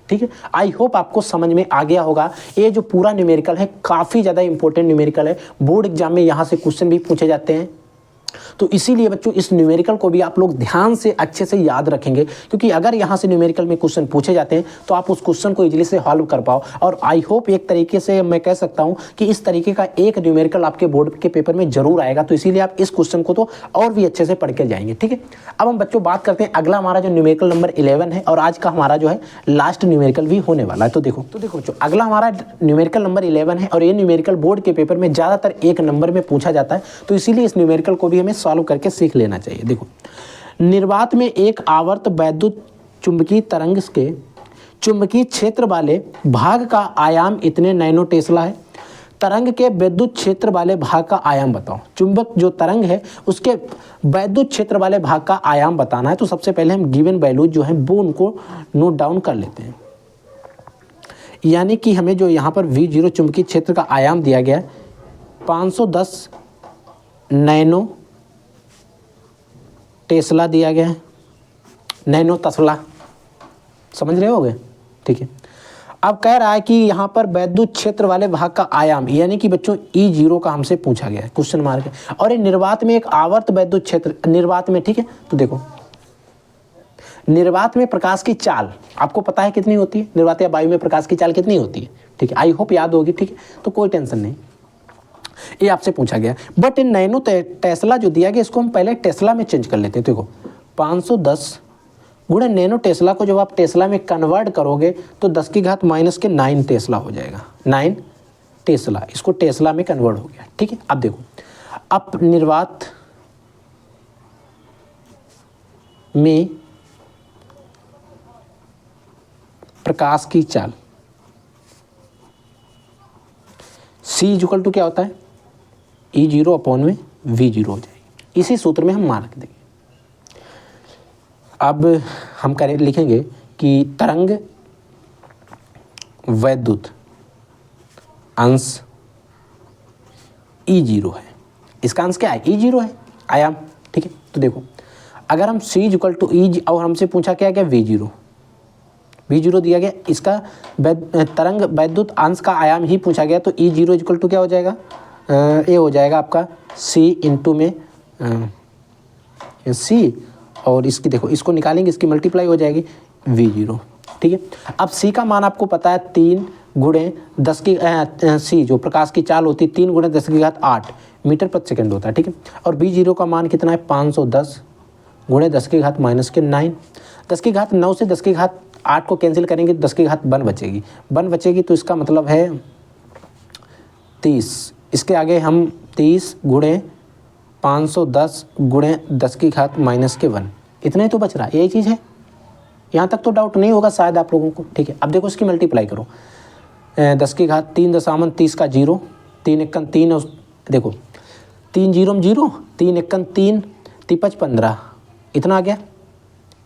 ठीक है। आई होप आपको समझ में आ गया होगा। ये जो पूरा न्यूमेरिकल है काफ़ी ज़्यादा इंपॉर्टेंट न्यूमेरिकल है, बोर्ड एग्जाम में यहाँ से क्वेश्चन भी पूछे जाते हैं। तो इसीलिए बच्चों इस न्यूमेरिकल को भी आप लोग ध्यान से अच्छे से याद रखेंगे, क्योंकि अगर यहाँ से न्यूमेरिकल में क्वेश्चन पूछे जाते हैं तो आप उस क्वेश्चन को इजीली से हॉल्व कर पाओ। और आई होप एक तरीके से मैं कह सकता हूँ कि इस तरीके का एक न्यूमेरिकल आपके बोर्ड के पेपर में जरूर आएगा, तो इसीलिए आप इस क्वेश्चन को तो और भी अच्छे से पढ़ के जाएंगे, ठीक है। अब हम बच्चों बात करते हैं, अगला हमारा जो न्यूमेरिकल नंबर 11 है और आज का हमारा जो है लास्ट न्यूमेरिकल भी होने वाला है। तो देखो बच्चों, अगला हमारा न्यूमेरिकल नंबर 11 है और ये न्यूमेरिकल बोर्ड के पेपर में ज़्यादातर 1 नंबर में पूछा जाता है, तो इसीलिए इस न्यूमेरिकल को भी हमें सॉल्व करके सीख लेना चाहिए। देखो, निर्वात में एक आवर्त वैद्युत चुंबकीय तरंग के चुंबकीय क्षेत्र वाले भाग का आयाम इतने नैनो टेस्ला है। तरंग के विद्युत क्षेत्र वाले भाग का आयाम बताओ। चुंबक जो तरंग है उसके वैद्युत क्षेत्र वाले भाग का आयाम बताना है। तो सबसे पहले हम गिवन वैल्यूज जो है वो उनको नोट डाउन कर लेते हैं। यानी कि हमें जो यहाँ पर V0 चुंबकीय क्षेत्र का आयाम दिया गया 510 नैनो टेस्ला दिया गया है, नैनो तस्ला, समझ रहे होगे, ठीक है। अब कह रहा है कि यहाँ पर वैद्युत क्षेत्र वाले भाग का आयाम, यानी कि बच्चों E0 का हमसे पूछा गया है, क्वेश्चन मार्क है। और ये निर्वात में एक आवर्त वैद्युत क्षेत्र, निर्वात में, ठीक है। तो देखो, निर्वात में प्रकाश की चाल आपको पता है कितनी होती है, निर्वात या वायु में प्रकाश की चाल कितनी होती है, ठीक है, आई होप याद होगी, ठीक है, तो कोई टेंशन नहीं, ये आपसे पूछा गया। बट इन नैनो टेस्ला जो दिया गया इसको हम पहले टेस्ला में चेंज कर लेते हैं। देखो 510 गुणे नैनो टेस्ला को जब आप टेस्ला में कन्वर्ट करोगे तो 10⁻⁹ टेस्ला हो जाएगा, 9 टेस्ला, इसको टेस्ला में कन्वर्ट हो गया, ठीक है। अब देखो अब निर्वात में प्रकाश की चाल C क्या होता है, E0/V0 हो जाएगी, इसी सूत्र में हम मान रख देंगे। अब हम लिखेंगे कि तरंग वैद्युत अंश E0 है, इसका अंश क्या है, E0 है, आयाम, ठीक है। तो देखो अगर हम C E और हमसे पूछा क्या क्या V0 दिया गया, इसका तरंग वैद्युत अंश का आयाम ही पूछा गया, तो E0 क्या हो जाएगा, ये हो जाएगा आपका C इंटू में C, और इसकी देखो इसको निकालेंगे, इसकी मल्टीप्लाई हो जाएगी V0, ठीक है। अब C का मान आपको पता है 3 गुणे 10 की C जो प्रकाश की चाल होती है 3 गुणे 10⁸ मीटर प्रति सेकंड होता है, ठीक है। और V0 का मान कितना है 510 गुणे 10⁻⁹ 10⁻9 से 10⁸ को कैंसिल करेंगे, 10⁻1 बचेगी, 1 बचेगी, तो इसका मतलब है 30, इसके आगे हम 30 गुणे 510 गुणे 10⁻⁻1 इतना ही तो बच रहा है, यही चीज़ है, यहाँ तक तो डाउट नहीं होगा शायद आप लोगों को, ठीक है। अब देखो इसकी मल्टीप्लाई करो, 10⁻3 का 0, 3 × 3 और देखो 3 0 0, 3 × 3 × 15, इतना आ गया,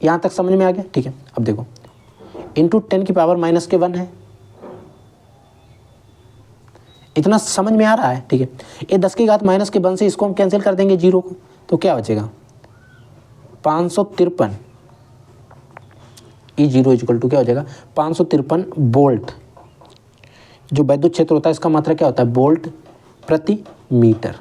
यहाँ तक समझ में आ गया, ठीक है। अब देखो इंटू 10⁻⁻1 है, इतना समझ में आ रहा है, ठीक है। ये 10⁻⁻1 से इसको हम कैंसिल कर देंगे 0 को, तो क्या बचेगा 553, E0 क्या हो जाएगा 553 वोल्ट, जो वैद्युत क्षेत्र होता है इसका मात्रा क्या होता है वोल्ट प्रति मीटर,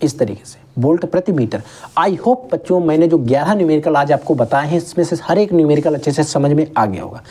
इस तरीके से वोल्ट प्रति मीटर। आई होप बच्चों मैंने जो 11 न्यूमेरिकल आज आपको बताए हैं इसमें से हर एक न्यूमेरिकल अच्छे से समझ में आ गया होगा।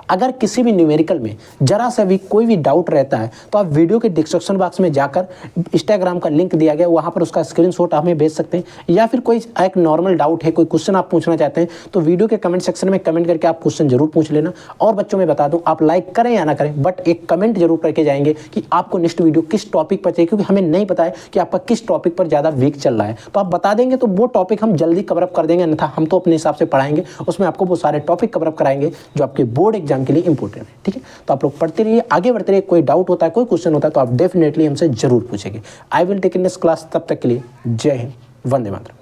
अगर किसी भी न्यूमेरिकल में जरा सा भी कोई भी डाउट रहता है तो आप वीडियो के डिस्क्रिप्शन बॉक्स में जाकर इंस्टाग्राम का लिंक दिया गया वहाँ पर उसका स्क्रीनशॉट हमें भेज सकते हैं, या फिर कोई एक नॉर्मल डाउट है, कोई क्वेश्चन आप पूछना चाहते हैं तो वीडियो के कमेंट सेक्शन में कमेंट करके आप क्वेश्चन जरूर पूछ लेना। और बच्चों मैं बता दूं आप लाइक करें या ना करें बट एक कमेंट जरूर करके जाएंगे कि आपको नेक्स्ट वीडियो किस टॉपिक पर चाहिए, क्योंकि हमें नहीं पता है कि आपका किस टॉपिक पर ज़्यादा वीक चल रहा है, तो आप बता देंगे तो वो टॉपिक हम जल्दी कवर अप कर देंगे, अन्यथा हम तो अपने हिसाब से पढ़ाएंगे, उसमें आपको वो सारे टॉपिक कवर अप कराएंगे जो आपके बोर्ड एग्जाम के लिए इंपॉर्टेंट है, ठीक है। तो आप लोग पढ़ते रहिए, आगे बढ़ते रहिए, कोई डाउट होता है कोई क्वेश्चन होता है तो आप डेफिनेटली हमसे जरूर पूछेंगे। I will take in this class, तब तक के लिए जय हिंद, वंदे मातरम।